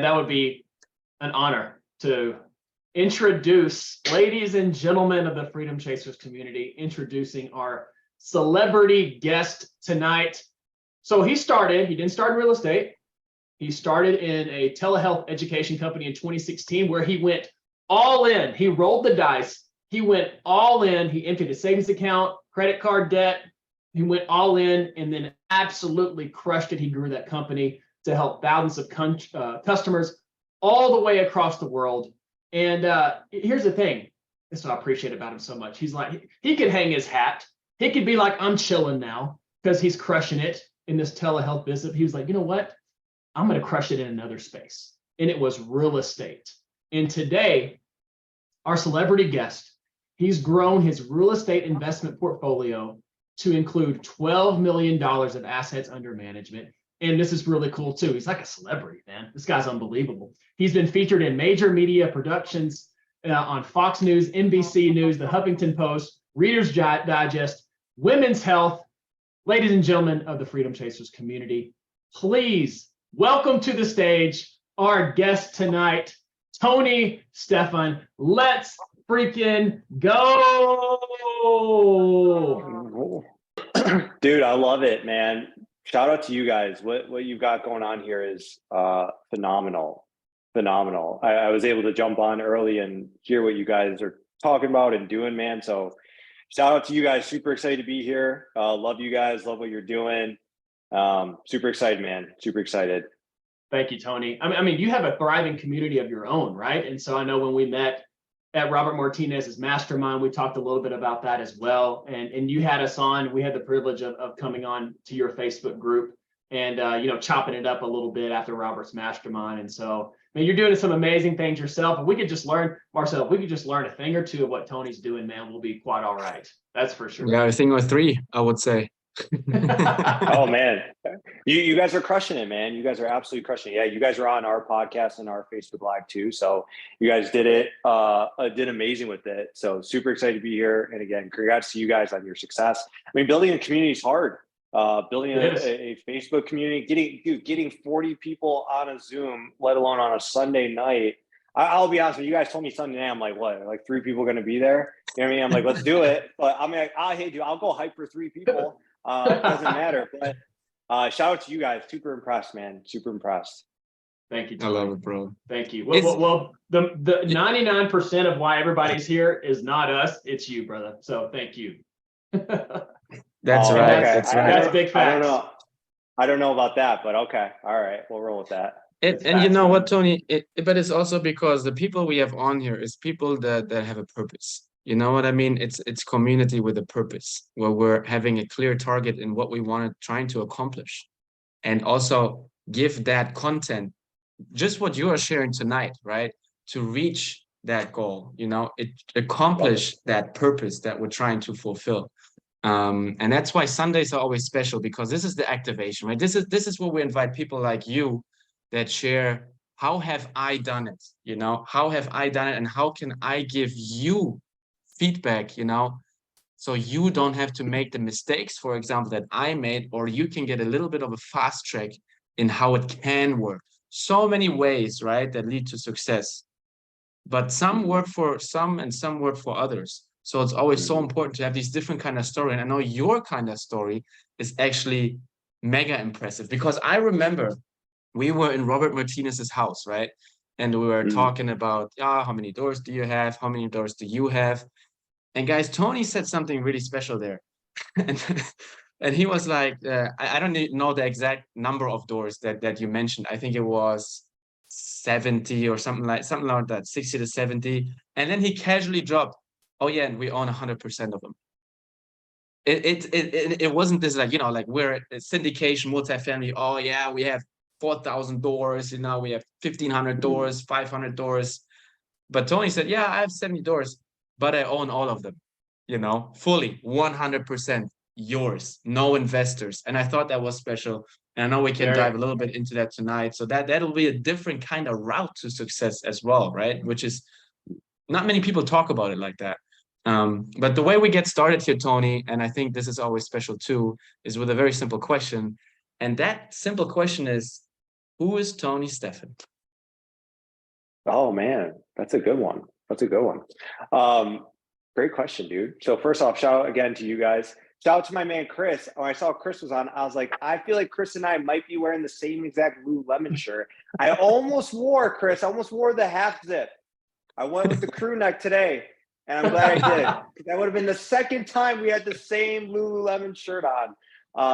that would be an honor to introduce, ladies and gentlemen of the Freedom Chasers community, introducing our celebrity guest tonight. So he didn't start in real estate. He started in a telehealth education company in 2016 where he went all in. He rolled the dice. He went all in. He emptied his savings account, credit card debt. He went all in and then absolutely crushed it. He grew that company to help thousands of customers all the way across the world. And here's the thing. This is what I appreciate about him so much. He's like, he could hang his hat. He could be like, I'm chilling now because he's crushing it in this telehealth business. He was like, you know what? I'm going to crush it in another space. And it was real estate. And today, our celebrity guest, he's grown his real estate investment portfolio to include $12 million of assets under management. And this is really cool too. He's like a celebrity, man. This guy's unbelievable. He's been featured in major media productions on Fox News, NBC News, the Huffington Post, Reader's Digest, Women's Health. Ladies and gentlemen of the Freedom Chasers community, please welcome to the stage our guest tonight, Tony Stephan. Let's freaking go. Dude, I love it, man. Shout out to you guys. What you've got going on here is phenomenal. I was able to jump on early and hear what you guys are talking about and doing, man. So shout out to you guys. Super excited to be here. Love you guys. Love what you're doing. Super excited, man. Super excited. Thank you, Tony. I mean, you have a thriving community of your own, right? And so I know when we met at Robert Martinez's mastermind, we talked a little bit about that as well. And you had us on. We had the privilege of coming on to your Facebook group and chopping it up a little bit after Robert's mastermind. And so, I mean, you're doing some amazing things yourself. If we could just learn, Marcel, if we could just learn a thing or two of what Tony's doing, man, we'll be quite all right. That's for sure. Yeah, a thing or three, I would say. Oh man, you guys are crushing it, man. You guys are absolutely crushing it. Yeah, you guys are on our podcast and our Facebook Live too. So you guys did amazing with it. So super excited to be here. And again, congrats to you guys on your success. I mean, building a community is hard. Building a Facebook community, getting 40 people on a Zoom, let alone on a Sunday night. I'll be honest with you, guys told me Sunday night, I'm like, what, like 3 people going to be there? You know what I mean? I'm like, let's do it. But I'm like, hey, dude, I'll go hype for 3 people. It doesn't matter. But shout out to you guys. Super impressed, man. Super impressed. Thank you, Tony. I love it, bro. Thank you. Well, the 99% of why everybody's here is not us. It's you, brother. So thank you. That's right. Okay. That's right. That's big facts. I don't know about that, but okay. All right. We'll roll with that. And you know what, Tony? But it's also because the people we have on here is people that have a purpose. You know what I mean? It's community with a purpose where we're having a clear target in what we want to trying to accomplish, and also give that content, just what you are sharing tonight, right? To reach that goal, accomplish that purpose that we're trying to fulfill. And that's why Sundays are always special, because this is the activation, right? This is where we invite people like you that share, how have I done it? How have I done it? And how can I give you feedback, so you don't have to make the mistakes, for example, that I made, or you can get a little bit of a fast track in how it can work. So many ways, right, that lead to success. But some work for some and some work for others. So it's always so important to have these different kind of story. And I know your kind of story is actually mega impressive, because I remember we were in Robert Martinez's house, right? And we were talking about, how many doors do you have? How many doors do you have? And guys, Tony said something really special there. And he was like, I don't know the exact number of doors that you mentioned. I think it was 70 or something like that, 60 to 70. And then he casually dropped, oh yeah, and we own 100% of them. It wasn't this like, like we're a syndication, multifamily. Oh yeah, we have 4,000 doors, we have 1,500 doors, 500 doors. But Tony said, yeah, I have 70 doors, but I own all of them, fully 100% yours, no investors. And I thought that was special. And I know we can dive a little bit into that tonight. So that'll be a different kind of route to success as well, right? Which is not many people talk about it like that. But the way we get started here, Tony, and I think this is always special too, is with a very simple question. And that simple question is, who is Tony Stephan? Oh man, that's a good one. That's a good one. Great question, dude. So first off, shout out again to you guys. Shout out to my man Chris. When I saw Chris was on, I was like, I feel like Chris and I might be wearing the same exact Lululemon shirt. I almost wore, Chris, I almost wore the half zip. I went with the crew neck today, and I'm glad I did. That would have been the second time we had the same Lululemon shirt on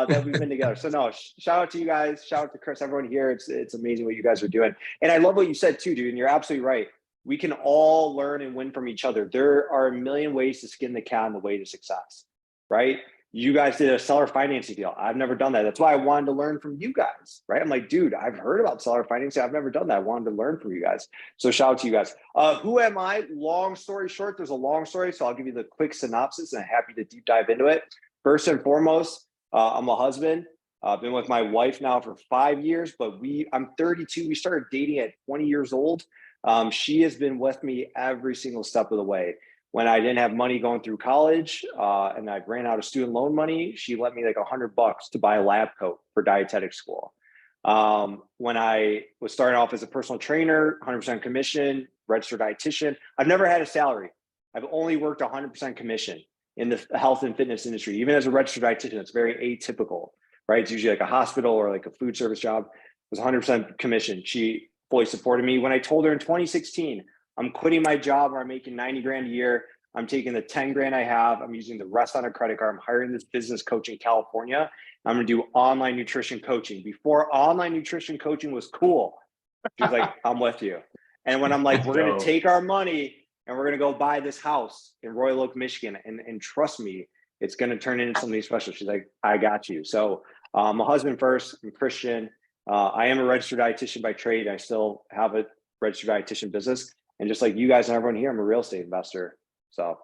that we've been together. So no, shout out to you guys. Shout out to Chris, everyone here. It's amazing what you guys are doing. And I love what you said too, dude. And you're absolutely right. We can all learn and win from each other. There are a million ways to skin the cat on the way to success, right? You guys did a seller financing deal. I've never done that. That's why I wanted to learn from you guys, right? I'm like, dude, I've heard about seller financing. I've never done that. I wanted to learn from you guys. So shout out to you guys. Who am I? Long story short, there's a long story. So I'll give you the quick synopsis and I'm happy to deep dive into it. First and foremost, I'm a husband. I've been with my wife now for 5 years, but I'm 32. We started dating at 20 years old. She has been with me every single step of the way. When I didn't have money going through college and I ran out of student loan money, she lent me like $100 to buy a lab coat for dietetic school. When I was starting off as a personal trainer, 100% commission, registered dietitian, I've never had a salary. I've only worked 100% commission in the health and fitness industry. Even as a registered dietitian, it's very atypical, right? It's usually like a hospital or like a food service job. It was 100% commission. She fully supported me. When I told her in 2016, I'm quitting my job where I'm making 90 grand a year. I'm taking the 10 grand I have. I'm using the rest on a credit card. I'm hiring this business coach in California. I'm going to do online nutrition coaching. Before online nutrition coaching was cool, she was like, I'm with you. And when I'm like, we're going to take our money and we're going to go buy this house in Royal Oak, Michigan. And trust me, it's going to turn into something special. She's like, I got you. So I'm a husband first. I'm Christian. I am a registered dietitian by trade. I still have a registered dietitian business. And just like you guys and everyone here, I'm a real estate investor. So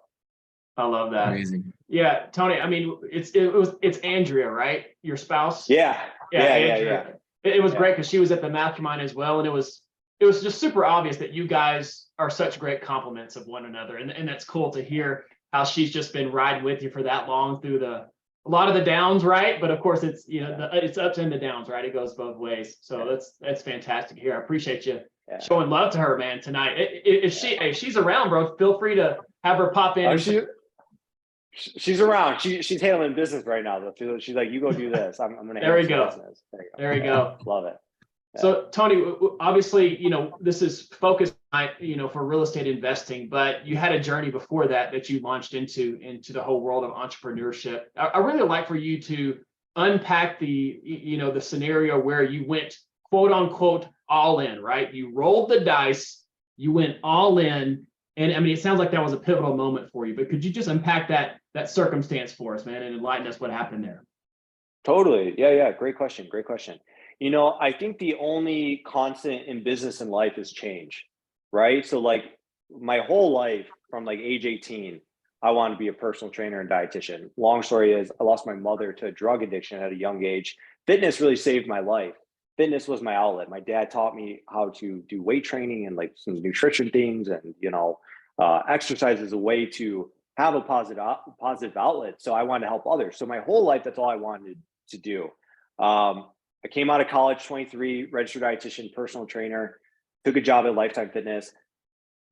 I love that. Amazing. Yeah, Tony. I mean, it's Andrea, right? Your spouse. Yeah. Andrea. It was great because she was at the mastermind as well, and it was just super obvious that you guys are such great complements of one another, and that's cool to hear how she's just been riding with you for that long through a lot of the downs, right? But of course, it's it's ups and the downs, right? It goes both ways. So that's fantastic here. I appreciate you showing love to her, man, tonight. If she's around, bro, feel free to have her pop in. She's around. She's handling business right now. Though. She's like, you go do this. I'm going to handle business. There you go. Love it. Yeah. So Tony, obviously, this is focused, for real estate investing, but you had a journey before that you launched into the whole world of entrepreneurship. I really like for you to unpack the scenario where you went quote unquote all in, right? You rolled the dice, you went all in. And I mean, it sounds like that was a pivotal moment for you, but could you just unpack that circumstance for us, man, and enlighten us what happened there? Totally. Yeah. Great question. I think the only constant in business and life is change, right? So like my whole life from like age 18, I wanted to be a personal trainer and dietitian. Long story is I lost my mother to drug addiction at a young age. Fitness really saved my life. Fitness was my outlet. My dad taught me how to do weight training and like some nutrition things and, exercise is a way to have a positive outlet. So I wanted to help others. So my whole life, that's all I wanted to do. I came out of college, 23, registered dietitian, personal trainer, took a job at Lifetime Fitness,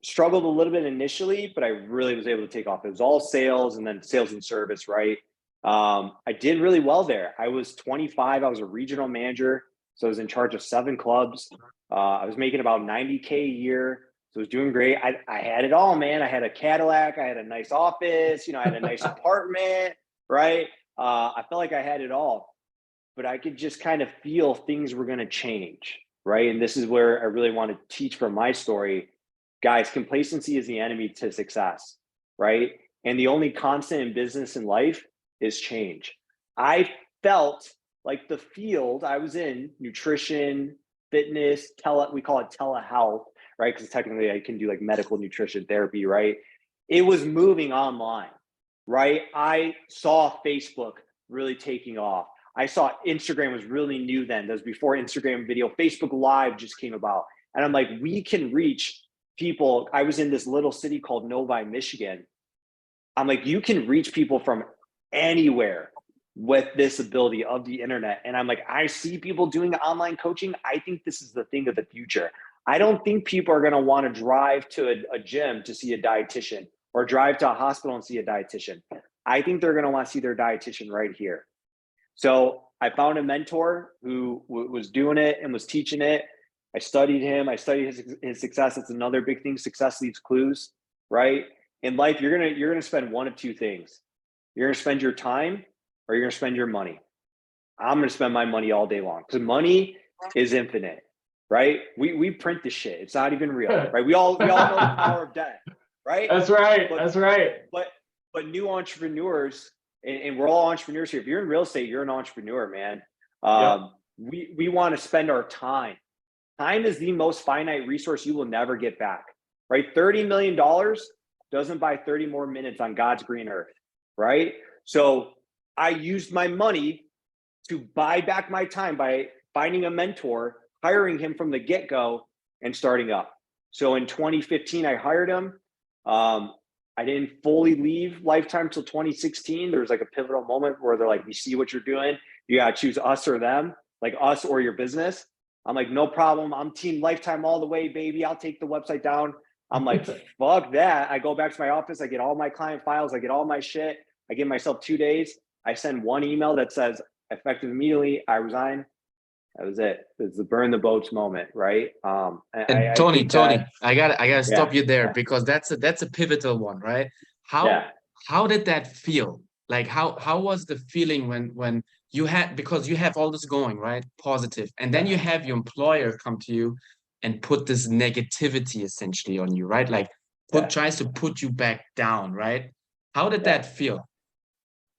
struggled a little bit initially, but I really was able to take off. It was all sales and then sales and service, right? I did really well there. I was 25. I was a regional manager. So I was in charge of 7 clubs. I was making about 90K a year. So I was doing great. I had it all, man. I had a Cadillac. I had a nice office. I had a nice apartment, right? I felt like I had it all, but I could just kind of feel things were going to change, right? And this is where I really want to teach from my story. Guys, complacency is the enemy to success, right? And the only constant in business and life is change. I felt like the field I was in, nutrition, fitness, we call it telehealth, right? Because technically I can do like medical nutrition therapy, right? It was moving online, right? I saw Facebook really taking off. I saw Instagram was really new then. That was before Instagram video. Facebook Live just came about. And I'm like, we can reach people. I was in this little city called Novi, Michigan. I'm like, you can reach people from anywhere with this ability of the internet. And I'm like, I see people doing online coaching. I think this is the thing of the future. I don't think people are going to want to drive to a gym to see a dietitian or drive to a hospital and see a dietitian. I think they're going to want to see their dietitian right here. So I found a mentor who was doing it and was teaching it. I studied him. I studied his success. It's another big thing. Success leaves clues, right? In life, you're gonna spend one of two things. You're gonna spend your time or you're gonna spend your money. I'm gonna spend my money all day long because money is infinite, right? We print this shit. It's not even real, right? We all know the power of debt, right? That's right. But, that's right. But new entrepreneurs, and we're all entrepreneurs here. If you're in real estate, you're an entrepreneur, man. We want to spend our time. Time is the most finite resource you will never get back, right? $30 million doesn't buy 30 more minutes on God's green earth, right? So I used my money to buy back my time by finding a mentor, hiring him from the get-go, and starting up. So in 2015, I hired him. I didn't fully leave Lifetime till 2016. There was like a pivotal moment where they're like, we see what you're doing. You got to choose us or them, like us or your business. I'm like, no problem. I'm team Lifetime all the way, baby. I'll take the website down. I'm like, fuck that. I go back to my office. I get all my client files. I get all my shit. I give myself 2 days. I send one email that says, effective immediately, I resign. That was it. It's the burn the boats moment, right? And Tony, I gotta stop you there because that's a pivotal one, right? How did that feel? Like how was the feeling when you had, because you have all this going, right? Positive. And then you have your employer come to you and put this negativity essentially on you, right? Like tries to put you back down, right? How did that feel?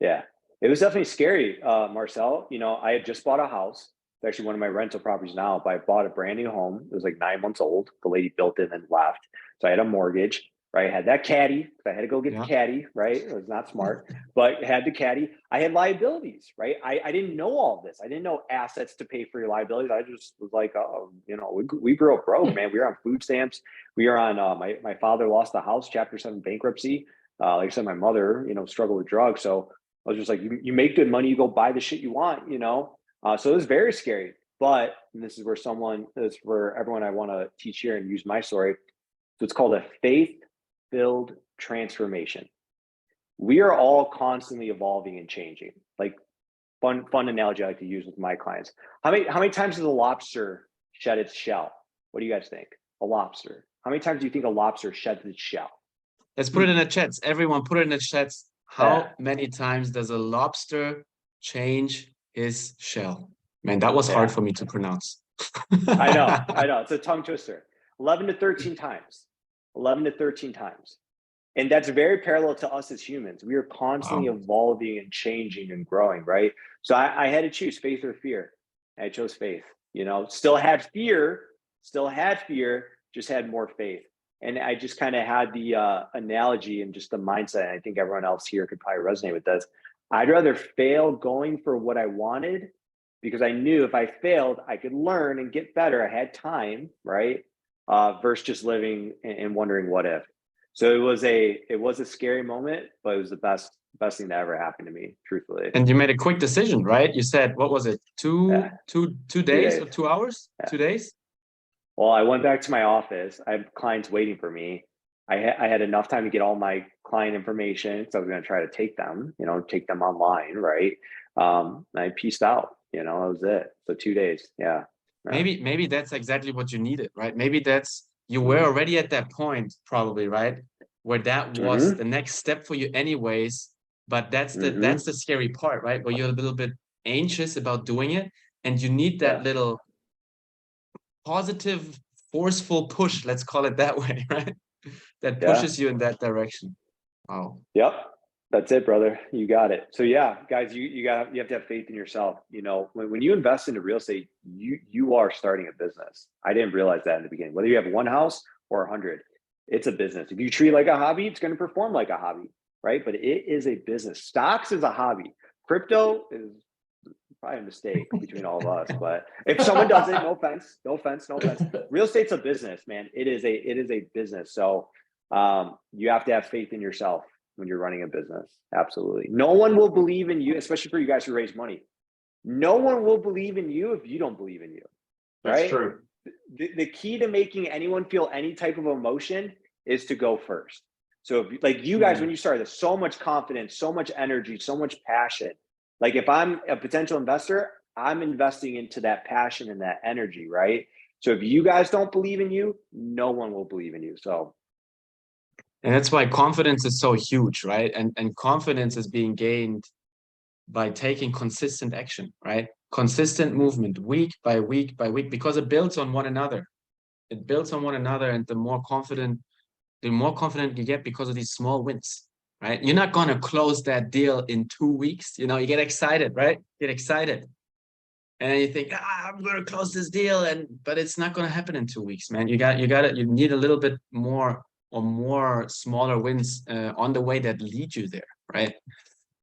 Yeah, it was definitely scary, Marcel. You know, I had just bought a house. It's actually one of my rental properties now, but I bought a brand new home. It was like 9 months old. The lady built it and then left. So I had a mortgage, right? I had that caddy. I had to go get the caddy, right? It was not smart, but I had the caddy. I had liabilities, right? I didn't know all this. I didn't know assets to pay for your liabilities. I just was like, oh, you know, we grew up broke, man. We were on food stamps. We were on, my father lost the house, Chapter 7 bankruptcy. Like I said, my mother, you know, struggled with drugs. So I was just like, you make good money, you go buy the shit you want, you know? So it was very scary, but this is where everyone I want to teach here and use my story. So it's called a faith-filled transformation. We are all constantly evolving and changing. Like fun analogy I like to use with my clients. How many times does a lobster shed its shell? What do you guys think? A lobster. How many times do you think a lobster sheds its shell? Let's put it in the chats. Everyone put it in the chats. How many times does a lobster change his shell? Man, that was hard for me to pronounce. I know. It's a tongue twister. 11 to 13 times. 11 to 13 times. And that's very parallel to us as humans. We are constantly evolving and changing and growing, right? So I had to choose faith or fear. I chose faith, you know, still had fear, just had more faith. And I just kind of had the analogy and just the mindset. And I think everyone else here could probably resonate with this. I'd rather fail going for what I wanted because I knew if I failed, I could learn and get better. I had time, right? Versus just living and wondering what if. So it was a scary moment, but it was the best thing that ever happened to me, truthfully. And you made a quick decision, right? You said, what was it? Two days or 2 hours? 2 days? Well, I went back to my office. I had clients waiting for me. I had enough time to get all my client information. So I was going to try to take them online. Right. I pieced out, you know, that was it. So 2 days. Yeah. Maybe that's exactly what you needed, right? Maybe you were already at that point probably, right? Where that was the next step for you anyways, but that's the scary part, right? Where you're a little bit anxious about doing it and you need that little positive, forceful push, let's call it that way, right? That pushes you in that direction. Wow. Yep. That's it, brother. You got it. So yeah, guys, you have to have faith in yourself. You know, when you invest into real estate, you are starting a business. I didn't realize that in the beginning. Whether you have one house or 100, it's a business. If you treat it like a hobby, it's going to perform like a hobby, right? But it is a business. Stocks is a hobby. Crypto is probably a mistake between all of us. But if someone does it, no offense. Real estate's a business, man. It is a business. So you have to have faith in yourself when you're running a business. Absolutely. No one will believe in you, especially for you guys who raise money. No one will believe in you if you don't believe in you. Right? That's true. the key to making anyone feel any type of emotion is to go first. So if, like you guys, when you started, there's so much confidence, so much energy, so much passion. Like if I'm a potential investor, I'm investing into that passion and that energy, right? So if you guys don't believe in you, no one will believe in you. So. And that's why confidence is so huge, right? And confidence is being gained by taking consistent action, right? Consistent movement, week by week by week, because it builds on one another. It builds on one another, and the more confident you get because of these small wins, right? You're not gonna close that deal in 2 weeks. You know, you get excited, right? Get excited. And then you think, I'm gonna close this deal, but it's not gonna happen in 2 weeks, man. You need a little bit more or more smaller wins on the way that lead you there, right?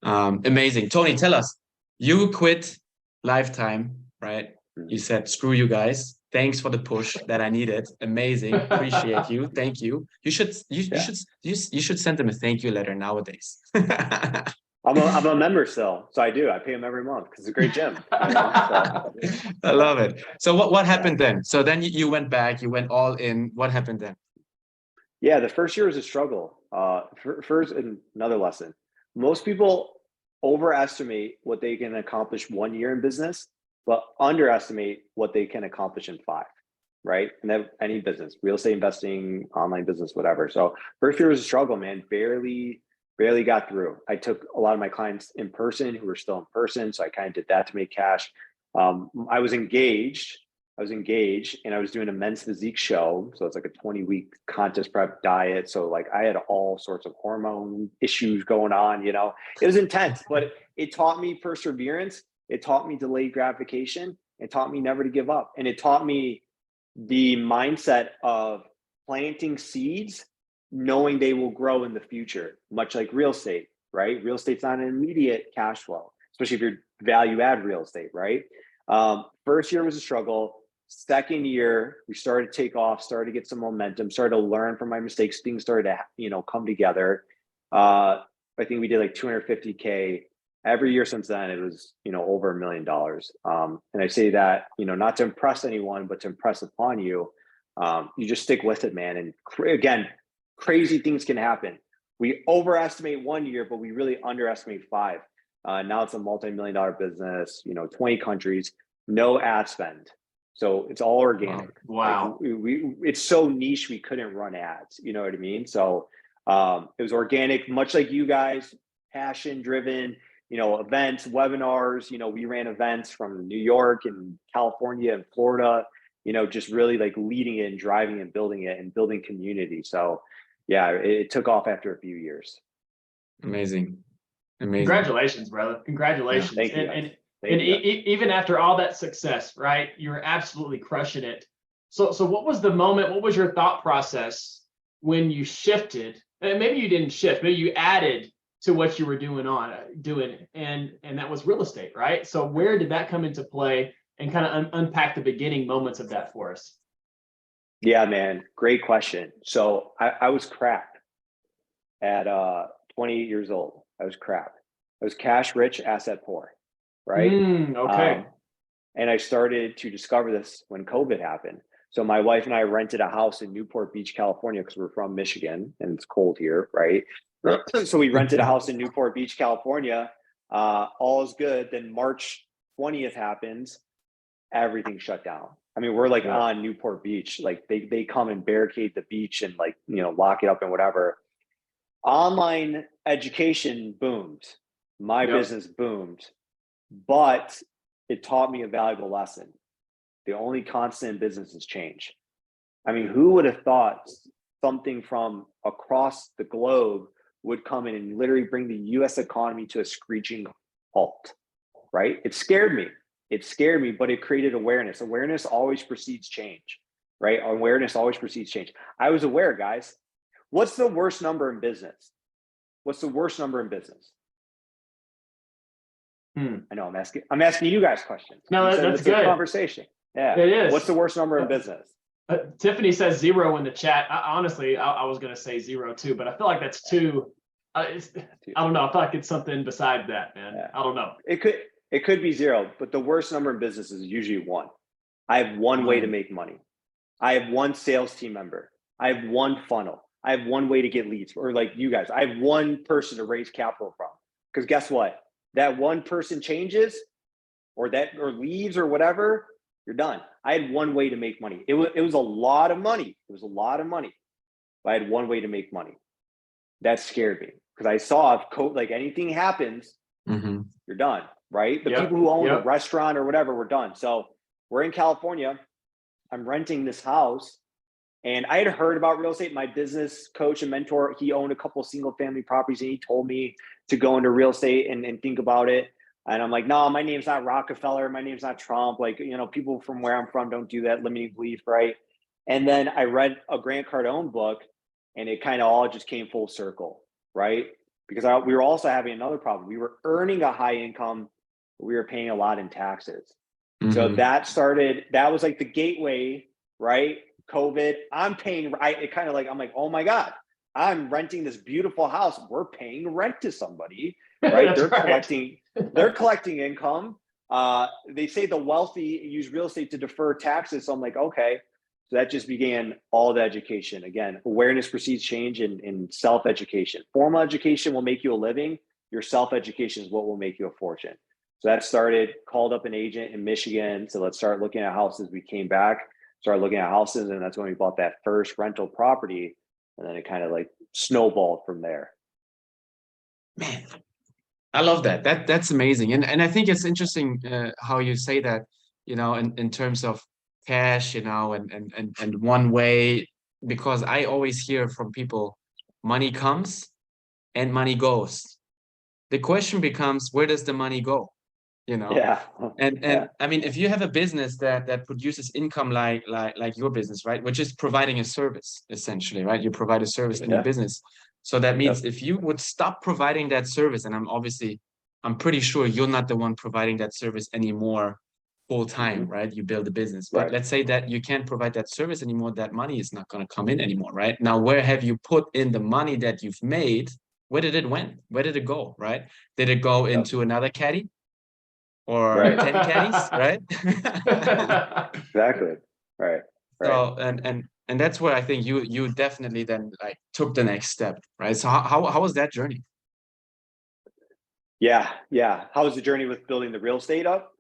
Amazing. Tony, tell us, you quit Lifetime, right? You said, screw you guys. Thanks for the push that I needed. Amazing. Appreciate you. Thank you. You should send them a thank you letter nowadays. I'm a member still, so I do. I pay them every month because it's a great gym. You know? So. I love it. So what happened then? So then you went back, you went all in. What happened then? Yeah, the first year was a struggle. First, another lesson. Most people overestimate what they can accomplish 1 year in business, but underestimate what they can accomplish in 5, right? And that any business, real estate investing, online business, whatever. So first year was a struggle, man. Barely got through. I took a lot of my clients in person who were still in person. So I kind of did that to make cash. I was engaged and I was doing a men's physique show. So it's like a 20-week contest prep diet. So like I had all sorts of hormone issues going on, you know, it was intense, but it taught me perseverance. It taught me delayed gratification. It taught me never to give up. And it taught me the mindset of planting seeds, knowing they will grow in the future, much like real estate, right? Real estate's not an immediate cash flow, especially if you're value add real estate, right? First year was a struggle. Second year, we started to take off, started to get some momentum, started to learn from my mistakes. Things started to, come together. I think we did like 250K. Every year since then, it was, over $1 million. And I say that, not to impress anyone, but to impress upon you. You just stick with it, man. And again, crazy things can happen. We overestimate 1 year, but we really underestimate 5. Now it's a multi-million-dollar business, 20 countries, no ad spend. So it's all organic. Wow. Like it's so niche, we couldn't run ads. You know what I mean? So it was organic, much like you guys, passion driven, events, webinars, we ran events from New York and California and Florida, just really like leading it and driving and building it and building community. So yeah, it took off after a few years. Amazing. Congratulations, brother. Congratulations. Yeah, thank you. And even after all that success, right, you're absolutely crushing it. So what was the moment? What was your thought process when you shifted? And maybe you didn't shift, maybe you added to what you were doing, and that was real estate, right? So where did that come into play, and kind of unpack the beginning moments of that for us? Yeah, man, great question. So I was crap at 28 years old. I was crap. I was cash rich, asset poor, right? Okay. And I started to discover this when COVID happened. So my wife and I rented a house in Newport Beach, California, because we're from Michigan and it's cold here, right? So we rented a house in Newport Beach, California. All is good. Then March 20th happens. Everything shut down. I mean, we're like on Newport Beach. Like they come and barricade the beach and lock it up and whatever. Online education boomed. My business boomed, but it taught me a valuable lesson. The only constant in business is change. I mean, who would have thought something from across the globe would come in and literally bring the US economy to a screeching halt, right? It scared me, but it created awareness. Awareness always precedes change, right? Awareness always precedes change. I was aware, guys. What's the worst number in business? What's the worst number in business? I know I'm asking you guys questions. No, that's good. A conversation. Yeah. It is. What's the worst number in business? Tiffany says 0 in the chat. Honestly, I was going to say 0 too, but I feel like that's too. I don't know. I feel like it's something besides that, man. Yeah. I don't know. It could be 0, but the worst number in business is usually 1. I have one way to make money. I have one sales team member. I have one funnel. I have one way to get leads, or like you guys, I have one person to raise capital from. Because guess what? That one person changes or leaves or whatever, you're done. I had one way to make money. It was a lot of money. It was a lot of money. But I had one way to make money. That scared me because I saw if like anything happens, you're done, right? The people who own a restaurant or whatever, we're done. So we're in California. I'm renting this house. And I had heard about real estate. My business coach and mentor, he owned a couple of single family properties and he told me to go into real estate and think about it. And I'm like, no, my name's not Rockefeller. My name's not Trump. Like, you know, people from where I'm from don't do that limiting belief, right? And then I read a Grant Cardone book and it kind of all just came full circle, right? Because we were also having another problem. We were earning a high income, but we were paying a lot in taxes. So that was like the gateway, right? COVID, I'm paying, I'm like, oh my God, I'm renting this beautiful house. We're paying rent to somebody, right? They're collecting income. They say the wealthy use real estate to defer taxes. So I'm like, okay. So that just began all the education. Again, awareness precedes change in self-education. Formal education will make you a living. Your self-education is what will make you a fortune. So that started, called up an agent in Michigan. So let's start looking at houses. We came back, started looking at houses, and that's when we bought that first rental property. And then it kind of like snowballed from there. Man, I love that. That's amazing. And I think it's interesting how you say that, you know, in terms of cash, you know, and one way, because I always hear from people, money comes and money goes. The question becomes, where does the money go? You know? Yeah. And I mean, if you have a business that produces income like your business, right, which is providing a service essentially, right? You provide a service in your business. So that means if you would stop providing that service, and I'm pretty sure you're not the one providing that service anymore full time, right? You build a business, but let's say that you can't provide that service anymore, that money is not going to come in anymore, right? Now, where have you put in the money that you've made? Where did it went? Where did it go, right? Did it go into another caddy? Or 10 caddies, right? Exactly. Right. So and that's where I think you definitely then like took the next step, right? So how was that journey? Yeah. How was the journey with building the real estate up?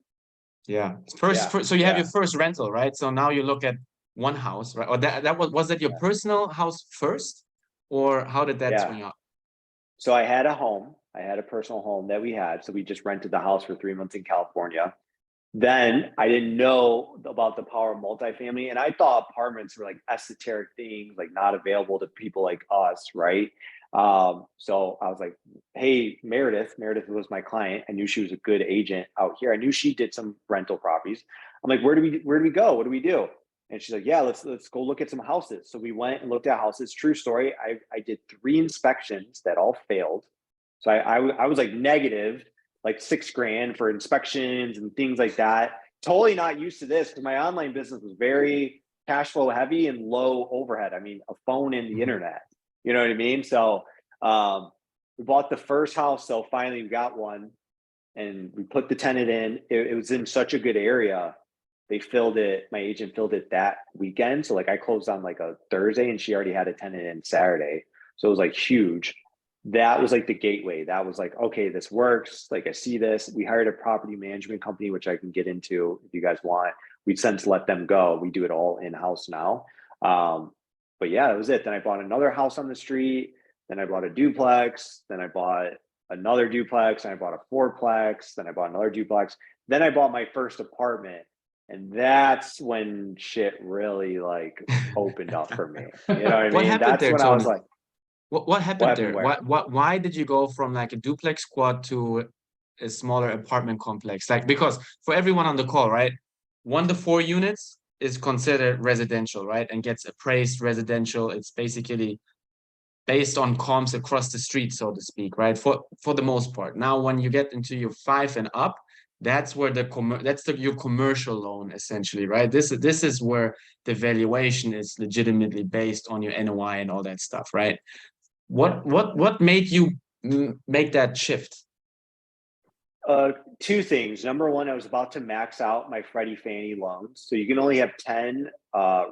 Yeah. First, so you have your first rental, right? So now you look at one house, right? Or that was that your personal house first, or how did that swing up? So I had a home. I had a personal home that we had. So we just rented the house for 3 months in California. Then I didn't know about the power of multifamily. And I thought apartments were like esoteric things, like not available to people like us, right? So I was like, hey, Meredith was my client. I knew she was a good agent out here. I knew she did some rental properties. I'm like, where do we go? What do we do? And she's like, yeah, let's go look at some houses. So we went and looked at houses. True story. I did 3 inspections that all failed. So I was like negative, like $6,000 for inspections and things like that. Totally not used to this because my online business was very cash flow heavy and low overhead. I mean, a phone and the internet, you know what I mean? So we bought the first house. So finally we got one and we put the tenant in. It was in such a good area. They filled it. My agent filled it that weekend. So like I closed on like a Thursday and she already had a tenant in Saturday. So it was like huge. That was like the gateway. That was like, okay, this works. Like I see this. We hired a property management company, which I can get into if you guys want. We've since let them go. We do it all in-house now. But yeah, that was it. Then I bought another house on the street. Then I bought a duplex. Then I bought another duplex. And I bought a fourplex. Then I bought another duplex. Then I bought my first apartment. And that's when shit really like opened up for me. You know what I mean? What happened that's there, when Tony? I was like, what happened there? Why did you go from like a duplex squad to a smaller apartment complex? Like, because for everyone on the call, right, 1 to 4 units is considered residential, right, and gets appraised residential. It's basically based on comps across the street, so to speak, right, for the most part. Now, when you get into your 5 and up, that's where your commercial loan essentially, right? This is where the valuation is legitimately based on your NOI and all that stuff, right? What made you make that shift? Two things. Number one, I was about to max out my Freddie Fannie loans. So you can only have 10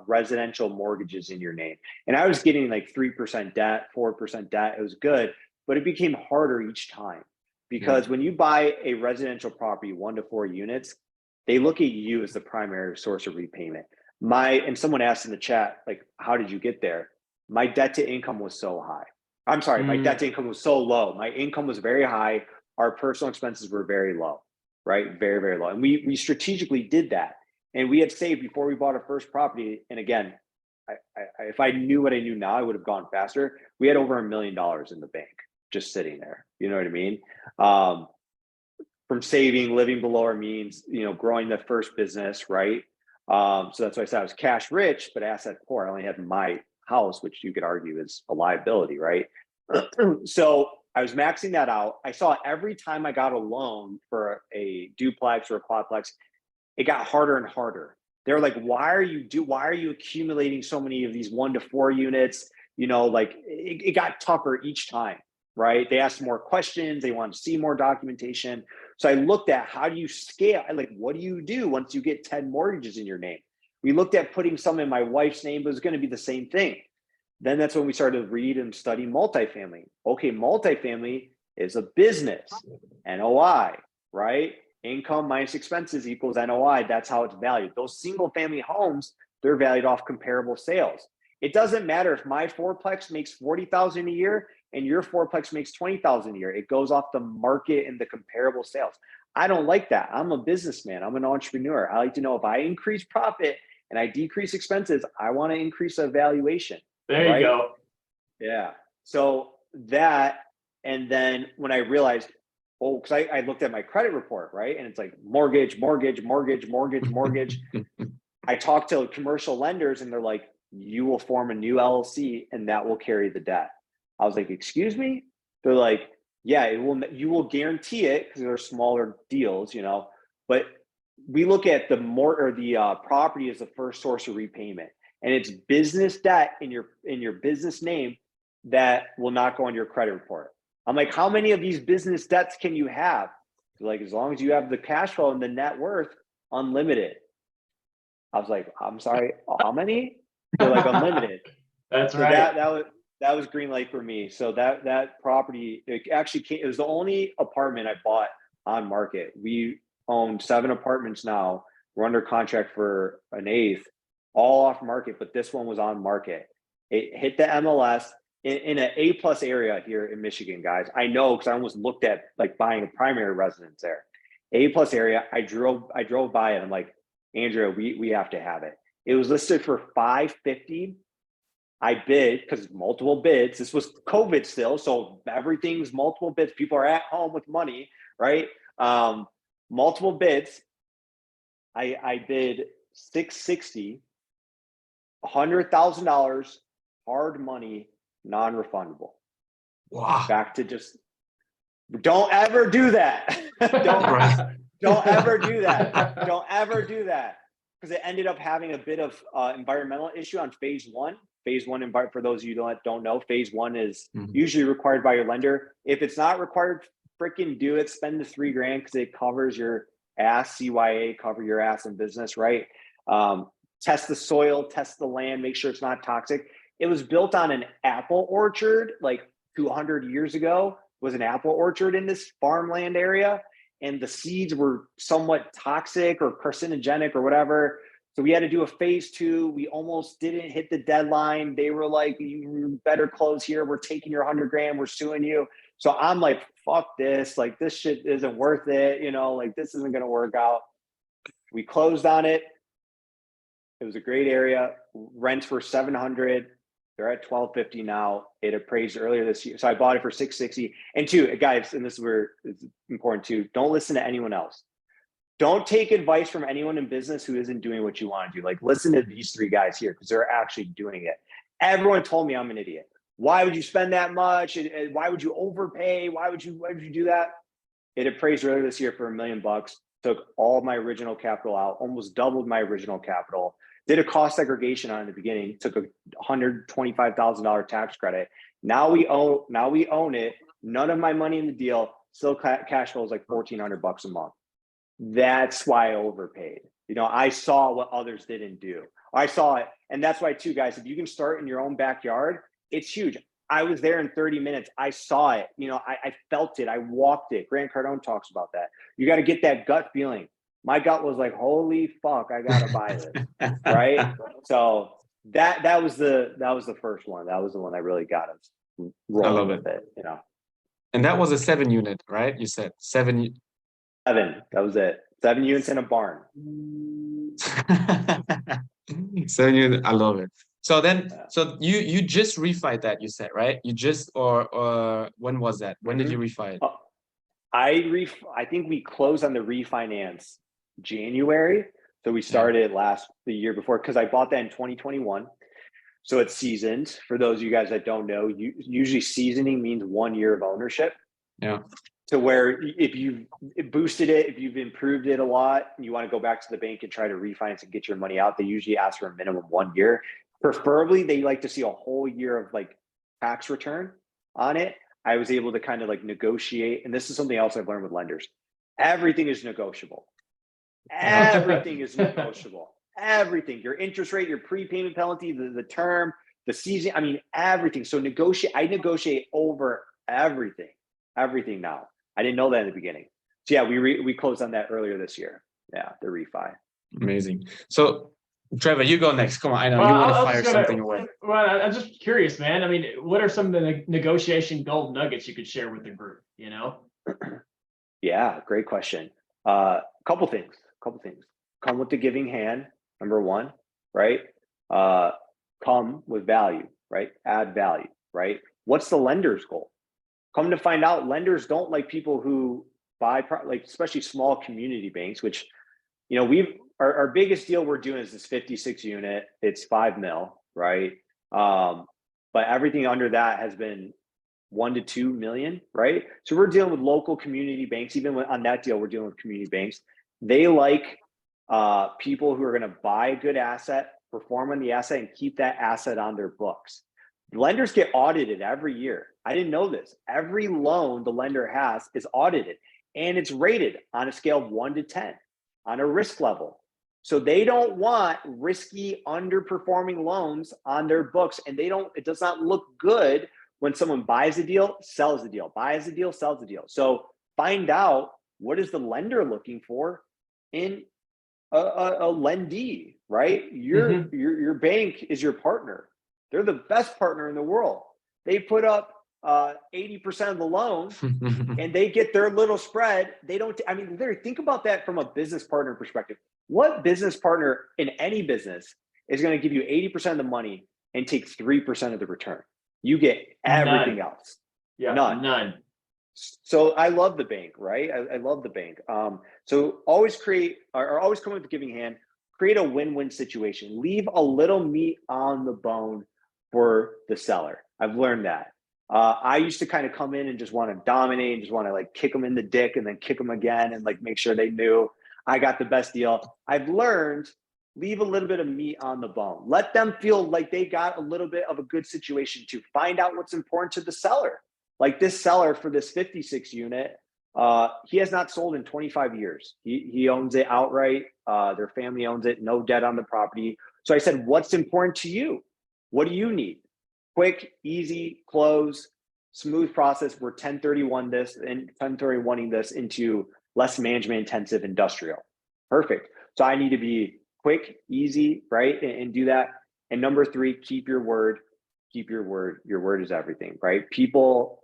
residential mortgages in your name. And I was getting like 3% debt, 4% debt. It was good, but it became harder each time because when you buy a residential property, 1 to 4 units, they look at you as the primary source of repayment. And someone asked in the chat, like, how did you get there? My debt to income was so high. I'm sorry, my debt to income was so low. My income was very high. Our personal expenses were very low, right? Very, very low. And we strategically did that. And we had saved before we bought our first property. And again, if I knew what I knew now, I would have gone faster. We had over $1 million in the bank just sitting there. You know what I mean? From saving, living below our means, growing the first business, right? So that's why I said I was cash rich, but asset poor. I only had my house, which you could argue is a liability, right? So I was maxing that out. I saw every time I got a loan for a duplex or a quadplex, it got harder and harder. They're like, why are you accumulating so many of these 1 to 4 units? It got tougher each time, right? They asked more questions. They wanted to see more documentation. So I looked at how do you scale? What do you do once you get 10 mortgages in your name? We looked at putting some in my wife's name, but it was going to be the same thing. Then that's when we started to read and study multifamily. Okay, multifamily is a business, NOI, right? Income minus expenses equals NOI. That's how it's valued. Those single family homes, they're valued off comparable sales. It doesn't matter if my fourplex makes $40,000 a year and your fourplex makes $20,000 a year. It goes off the market and the comparable sales. I don't like that. I'm a businessman. I'm an entrepreneur. I like to know if I increase profit and I decrease expenses, I want to increase the valuation. There you go. Yeah. So that, and then when I realized, because I looked at my credit report, right? And it's like mortgage. I talked to commercial lenders and they're like, you will form a new LLC and that will carry the debt. I was like, excuse me? They're like, yeah, you will guarantee it because they're smaller deals, but we look at the property as the first source of repayment. And it's business debt in your business name that will not go on your credit report. I'm like, how many of these business debts can you have? They're like, as long as you have the cash flow and the net worth, unlimited. I was like, I'm sorry, how many? They're like, unlimited. That's so right. That was green light for me. So that property, it was the only apartment I bought on market. We own 7 apartments now. We're under contract for an 8th. All off market, but this one was on market. It hit the MLS in an A+ area here in Michigan, guys. I know because I almost looked at buying a primary residence there. A+ area. I drove by it. I'm like, Andrea, we have to have it. It was listed for $550. I bid because multiple bids. This was COVID still, so everything's multiple bids. People are at home with money, right? Multiple bids. I bid $660. $100,000 hard money, non-refundable. Wow. Back to just don't ever do that. Don't ever do that. Don't ever do that. Because it ended up having a bit of environmental issue on phase 1. Phase 1, for those of you don't know, phase 1 is usually required by your lender. If it's not required, freaking do it. Spend the $3,000 because it covers your ass. CYA, cover your ass in business, right? Test the soil, test the land, make sure it's not toxic. It was built on an apple orchard, 200 years ago, was an apple orchard in this farmland area. And the seeds were somewhat toxic or carcinogenic or whatever. So we had to do a phase 2. We almost didn't hit the deadline. They were like, you better close here. We're taking your $100,000. We're suing you. So I'm like, fuck this. This shit isn't worth it. This isn't going to work out. We closed on it. It was a great area. Rents were $700. They're at $1,250 now. It appraised earlier this year. So I bought it for $660. And 2, guys, and this is where it's important too, don't listen to anyone else. Don't take advice from anyone in business who isn't doing what you want to do. Listen to these 3 guys here because they're actually doing it. Everyone told me I'm an idiot. Why would you spend that much? And why would you overpay? Why would you do that? It appraised earlier this year for $1 million. Took all my original capital out, almost doubled my original capital. Did a cost segregation on it in the beginning, took a $125,000 tax credit. Now we own it. None of my money in the deal, Still cash flow is like $1,400 a month. That's why I overpaid. You know, I saw what others didn't do. I saw it. And that's why too, guys, if you can start in your own backyard, it's huge. I was there in 30 minutes. I saw it. You know, I felt it. I walked it. Grant Cardone talks about that. You got to get that gut feeling. My gut was like, holy fuck, I got to buy this. Right. So that was the first one. That was the one that really got us rolling with it, you know. And that was a 7 unit, right? You said 7. 7. That was it. 7 units in a barn. 7 units. I love it. So then, so you just refied that, you said, right? You just, or when was that? When did you refi it? I think we closed on the refinance January. So we started the year before, because I bought that in 2021. So it's seasoned. For those of you guys that don't know, usually seasoning means 1 year of ownership. Yeah. To where if you've boosted it, if you've improved it a lot, and you want to go back to the bank and try to refinance and get your money out, they usually ask for a minimum 1 year. Preferably, they like to see a whole year of like tax return on it. I was able to kind of like negotiate, and this is something else I've learned with lenders. Everything is negotiable. Everything is negotiable. Everything, your interest rate, your prepayment penalty, the term, the season, I mean, everything. So I negotiate over everything now. I didn't know that in the beginning. So yeah, we closed on that earlier this year. Yeah, the refi. Amazing. So Trevor, you go next. Come on, I know you want to fire something away. Well, I'm just curious, man. I mean, what are some of the negotiation gold nuggets you could share with the group, you know? Yeah, great question. Couple things. Come with the giving hand, number one, right? Come with value, right? Add value, right? What's the lender's goal? Come to find out, lenders don't like people who buy, like especially small community banks, which, you know, our biggest deal we're doing is this 56 unit. It's 5 mil, right? But everything under that has been 1 to 2 million, right? So we're dealing with local community banks. Even on that deal, we're dealing with community banks. They like people who are going to buy a good asset, perform on the asset, and keep that asset on their books. Lenders get audited every year. I didn't know this. Every loan the lender has is audited, and it's rated on a scale of 1 to 10 on a risk level. So they don't want risky, underperforming loans on their books, and it does not look good when someone buys a deal, sells the deal, buys a deal, sells the deal. So find out, what is the lender looking for in a lendee, right? Your bank is your partner. They're the best partner in the world. They put up 80% of the loan and they get their little spread. They don't, I mean, literally think about that from a business partner perspective. What business partner in any business is going to give you 80% of the money and take 3% of the return? You get everything else. Yeah, none. So I love the bank, right? I love the bank. So always always come with the giving hand, create a win-win situation, leave a little meat on the bone for the seller. I've learned that. I used to kind of come in and just want to dominate and just want to like kick them in the dick and then kick them again and like make sure they knew I got the best deal. I've learned, leave a little bit of meat on the bone. Let them feel like they got a little bit of a good situation to find out what's important to the seller. Like this seller for this 56 unit, he has not sold in 25 years. He owns it outright. Their family owns it, no debt on the property. So I said, what's important to you? What do you need? Quick, easy, close, smooth process. We're 1031 this and 1031ing this into less management intensive industrial. Perfect. So I need to be quick, easy, right? And do that. And number 3, keep your word. Keep your word. Your word is everything, right? People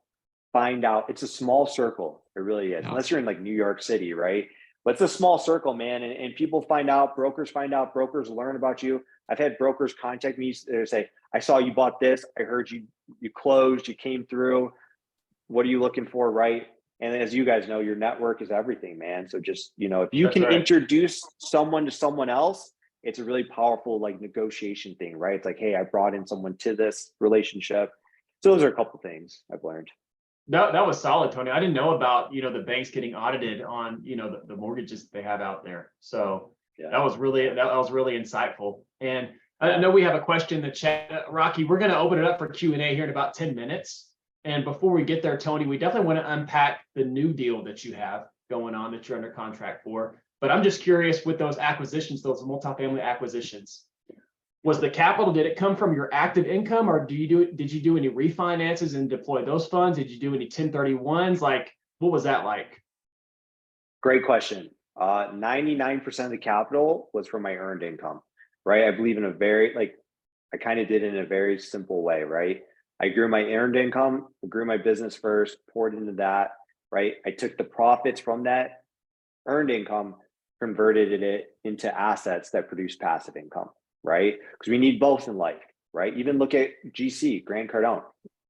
find out, it's a small circle. It really is. Unless you're in like New York City, right? But it's a small circle, man. And people find out, brokers learn about you. I've had brokers contact me. They say, I saw you bought this. I heard you closed, you came through. What are you looking for, right? And as you guys know, your network is everything, man. So just, you know, if you can introduce someone to someone else, it's a really powerful like negotiation thing, right? It's like, hey, I brought in someone to this relationship. So those are a couple things I've learned. That was solid, Tony. I didn't know about, you know, the banks getting audited on, you know, the mortgages they have out there. So that was really insightful. And I know we have a question in the chat, Rocky. We're going to open it up for Q&A here in about 10 minutes. And before we get there, Tony, we definitely want to unpack the new deal that you have going on that you're under contract for. But I'm just curious with those acquisitions, those multifamily acquisitions, was the capital, did it come from your active income, or did you do any refinances and deploy those funds? Did you do any 1031s? Like, what was that like? Great question. 99% of the capital was from my earned income, right? I believe in I kind of did it in a very simple way, right? I grew my earned income, I grew my business first, poured into that, right? I took the profits from that earned income, converted it into assets that produce passive income, right? Because we need both in life, right? Even look at GC, Grant Cardone.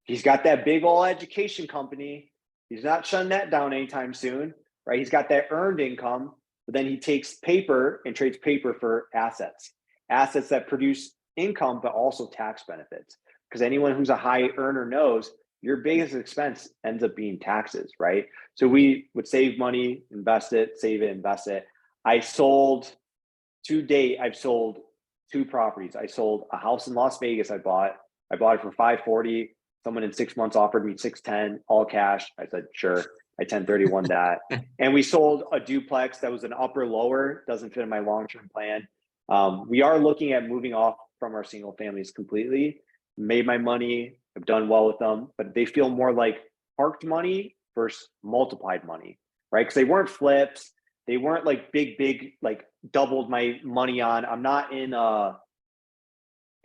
He's got that big old education company. He's not shutting that down anytime soon, right? He's got that earned income, but then he takes paper and trades paper for assets that produce income, but also tax benefits. Because anyone who's a high earner knows your biggest expense ends up being taxes, right? So we would save money, invest it, save it, invest it. I've sold 2 properties. I sold a house in Las Vegas I bought it for $540. Someone in 6 months offered me $610, all cash. I said, sure. I 1031 that. And we sold a duplex that was an upper lower, doesn't fit in my long-term plan. We are looking at moving off from our single families completely. Made my money, I've done well with them, but they feel more like parked money versus multiplied money, right? Because they weren't flips. They weren't like big, like doubled my money on. I'm not in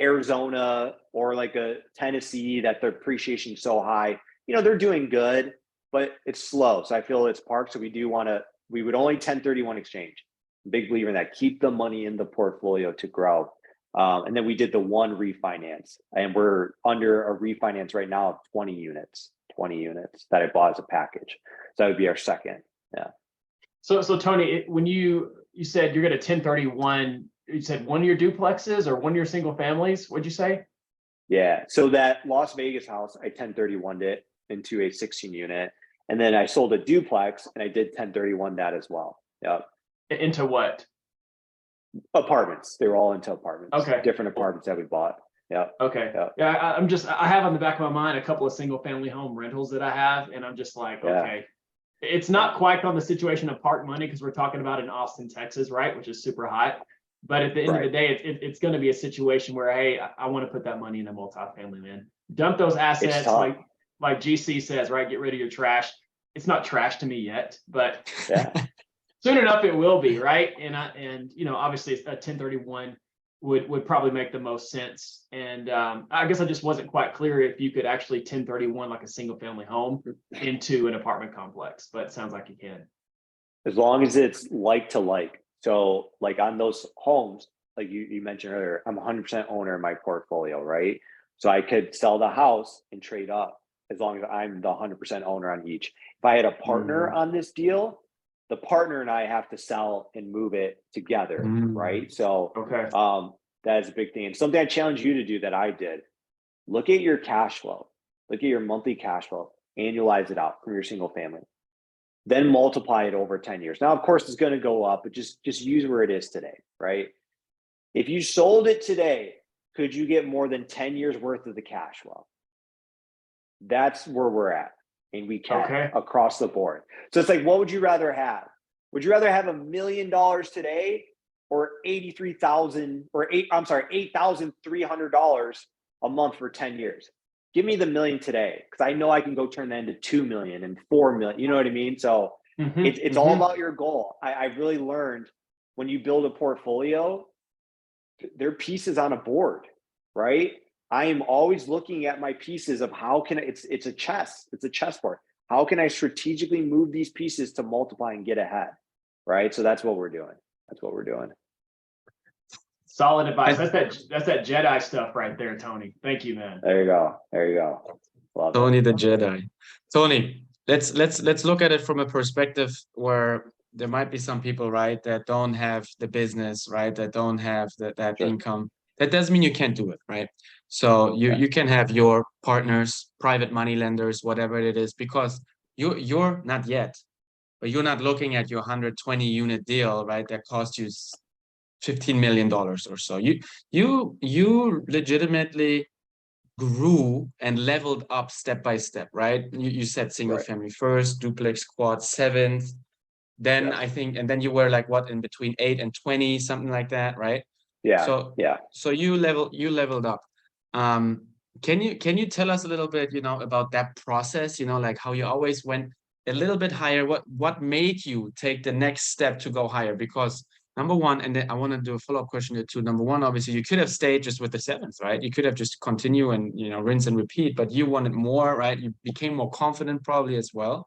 Arizona or like a Tennessee that their appreciation is so high. You know, they're doing good, but it's slow. So I feel it's parked. So we would only 1031 exchange. Big believer in that. Keep the money in the portfolio to grow. And then we did the one refinance, and we're under a refinance right now of 20 units that I bought as a package. So that would be our second. Yeah. So Tony, when you said you're going to 1031, you said one of your duplexes or one of your single families, what'd you say? Yeah. So that Las Vegas house, I 1031'd it into a 16 unit. And then I sold a duplex and I did 1031 that as well. Yeah. Into what? Apartments. They were all into apartments. Okay. Different apartments that we bought. Yeah. Okay. Yeah. I have on the back of my mind a couple of single family home rentals that I have. And I'm just like, okay, it's not quite on the situation of park money because we're talking about in Austin, Texas, right? Which is super hot. But at the end of the day, it's going to be a situation where, hey, I want to put that money in a multifamily, man. Dump those assets, like GC says, right? Get rid of your trash. It's not trash to me yet, but soon enough it will be, right? And you know, obviously a 1031 would probably make the most sense. And I guess I just wasn't quite clear if you could actually 1031 like a single family home into an apartment complex, but it sounds like you can. As long as it's like to like. So like on those homes, like you mentioned earlier, I'm 100% owner in my portfolio, right? So I could sell the house and trade up as long as I'm the 100% owner on each. If I had a partner on this deal, the partner and I have to sell and move it together, right? So that is a big thing. And something I challenge you to do that I did, look at your cash flow, look at your monthly cash flow, annualize it out from your single family, then multiply it over 10 years. Now, of course, it's going to go up, but just use where it is today, right? If you sold it today, could you get more than 10 years worth of the cash flow? That's where we're at. And we can across the board. So it's like, what would you rather have? Would you rather have $1 million today or $8,300 a month for 10 years? Give me the million today, because I know I can go turn that into 2 million and 4 million. You know what I mean? So it's all about your goal. I really learned when you build a portfolio, there are pieces on a board, right? I am always looking at my pieces of how can it's a chessboard. How can I strategically move these pieces to multiply and get ahead, right? So that's what we're doing. Solid advice. That's that Jedi stuff right there, Tony. Thank you, man. There you go. Love Tony it. the Jedi. Tony, let's look at it from a perspective where there might be some people, right, that don't have the business, right, that don't have that income. That doesn't mean you can't do it, right? So you can have your partners, private money lenders, whatever it is, because you're not yet, but you're not looking at your 120 unit deal, right, that cost you $15 million or so. You legitimately grew and leveled up step by step, right? You said single Right. family first, duplex, quad, seventh. Then Yes. I think, and then you were like what, in between 8 and 20, something like that, right? Yeah. So Yeah. so you leveled up. Can you tell us a little bit, about that process, like how you always went a little bit higher? What made you take the next step to go higher? Because number one, and then I want to do a follow-up question here too. Number one, obviously you could have stayed just with the sevens, right? You could have just continue and rinse and repeat, but you wanted more, right? You became more confident probably as well.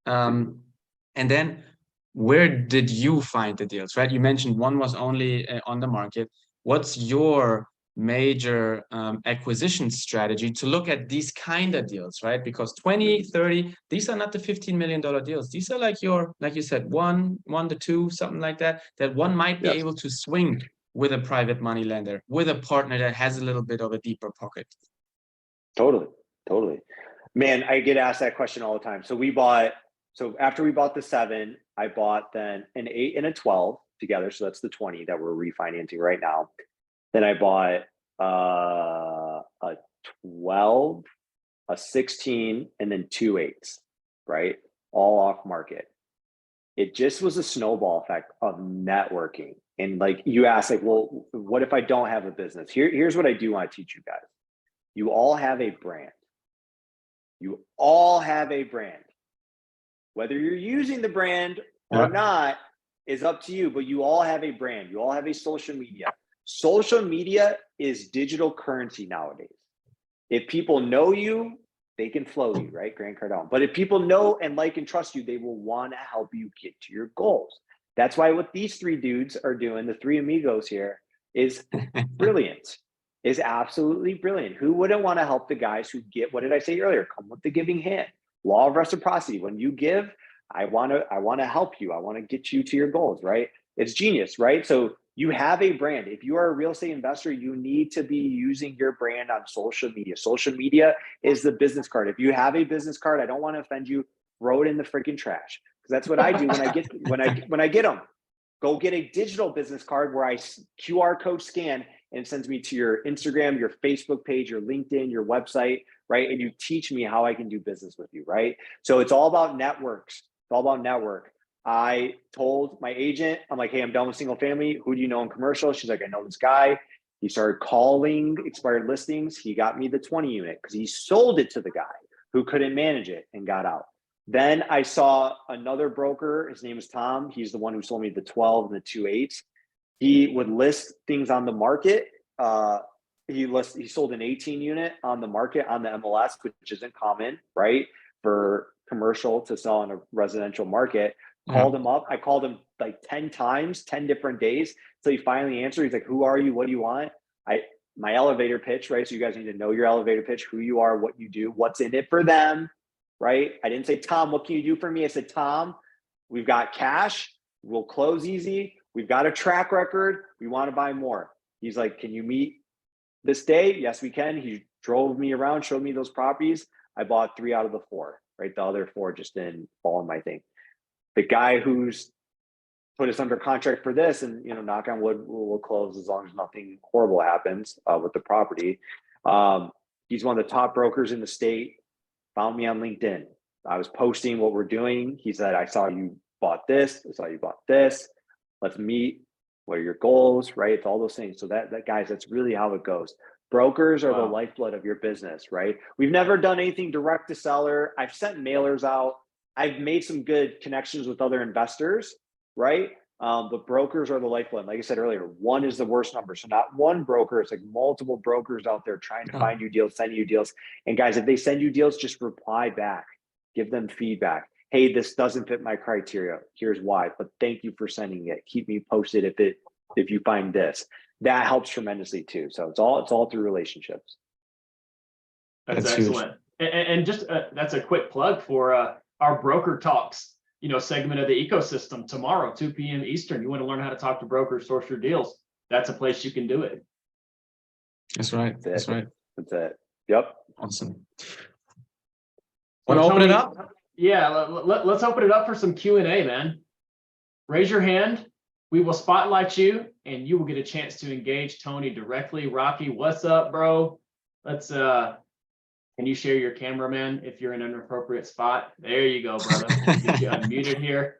And then where did you find the deals, right? You mentioned one was only on the market. What's your major acquisition strategy to look at these kind of deals, right? Because 20, 30, these are not the $15 million deals. These are like like you said, one to two, something like that one might be Yes. able to swing with a private money lender, with a partner that has a little bit of a deeper pocket. Totally. Man, I get asked that question all the time. So after we bought the 7, I bought then an 8 and a 12 together. So that's the 20 that we're refinancing right now. Then I bought a 12, a 16, and then 2 8s, right? All off market. It just was a snowball effect of networking. And like you asked, like, well, what if I don't have a business? Here's what I do want to teach you guys. You all have a brand. You all have a brand. Whether you're using the brand or not is up to you, but you all have a brand. You all have a social media. Social media is digital currency nowadays. If people know you, they can flow you, right? Grant Cardone. But if people know and like and trust you, they will want to help you get to your goals. That's why what these 3 dudes are doing, the 3 amigos here, is brilliant. Is absolutely brilliant. Who wouldn't want to help the guys who get, what did I say earlier? Come with the giving hand. Law of reciprocity. When you give, I want to help you. I want to get you to your goals, right? It's genius, right? So you have a brand. If you are a real estate investor, you need to be using your brand on social media. Social media is the business card. If you have a business card, I don't want to offend you, throw it in the freaking trash. Because that's what I do when I get them. Go get a digital business card where I QR code scan and it sends me to your Instagram, your Facebook page, your LinkedIn, your website, right? And you teach me how I can do business with you, right? So it's all about networks. It's all about network. I told my agent, I'm like, hey, I'm done with single family. Who do you know in commercial? She's like, I know this guy. He started calling expired listings. He got me the 20 unit because he sold it to the guy who couldn't manage it and got out. Then I saw another broker. His name is Tom. He's the one who sold me the 12 and the 2 8s. He would list things on the market. He sold an 18 unit on the market on the MLS, which isn't common, right? For commercial to sell in a residential market. Called him up. I called him like 10 times, 10 different days. So he finally answered. He's like, who are you? What do you want? My elevator pitch, right? So you guys need to know your elevator pitch, who you are, what you do, what's in it for them, right? I didn't say, Tom, what can you do for me? I said, Tom, we've got cash. We'll close easy. We've got a track record. We want to buy more. He's like, can you meet this day? Yes, we can. He drove me around, showed me those properties. I bought 3 out of the 4, right? The other 4 just didn't fall in my thing. The guy who's put us under contract for this, and knock on wood, we'll close as long as nothing horrible happens with the property. He's one of the top brokers in the state. Found me on LinkedIn. I was posting what we're doing. He said, I saw you bought this. I saw you bought this. Let's meet. What are your goals, right? It's all those things. So that guys, that's really how it goes. Brokers are the lifeblood of your business, right? We've never done anything direct to seller. I've sent mailers out. I've made some good connections with other investors, right? But brokers are the lifeblood. Like I said earlier, 1 is the worst number. So not one broker, it's like multiple brokers out there trying to find you deals, send you deals. And guys, if they send you deals, just reply back, give them feedback. Hey, this doesn't fit my criteria. Here's why, but thank you for sending it. Keep me posted if you find this. That helps tremendously too. So it's all through relationships. That's excellent. And just that's a quick plug for our broker talks, segment of the ecosystem tomorrow, 2 p.m. Eastern. You want to learn how to talk to brokers, source your deals. That's a place you can do it. That's right. That's right. That's it. Yep. Awesome. Want to open it up? Yeah, let's open it up for some Q&A, man. Raise your hand. We will spotlight you, and you will get a chance to engage Tony directly. Rocky, what's up, bro? Let's can you share your cameraman if you're in an appropriate spot? There you go, brother. Get you unmuted here.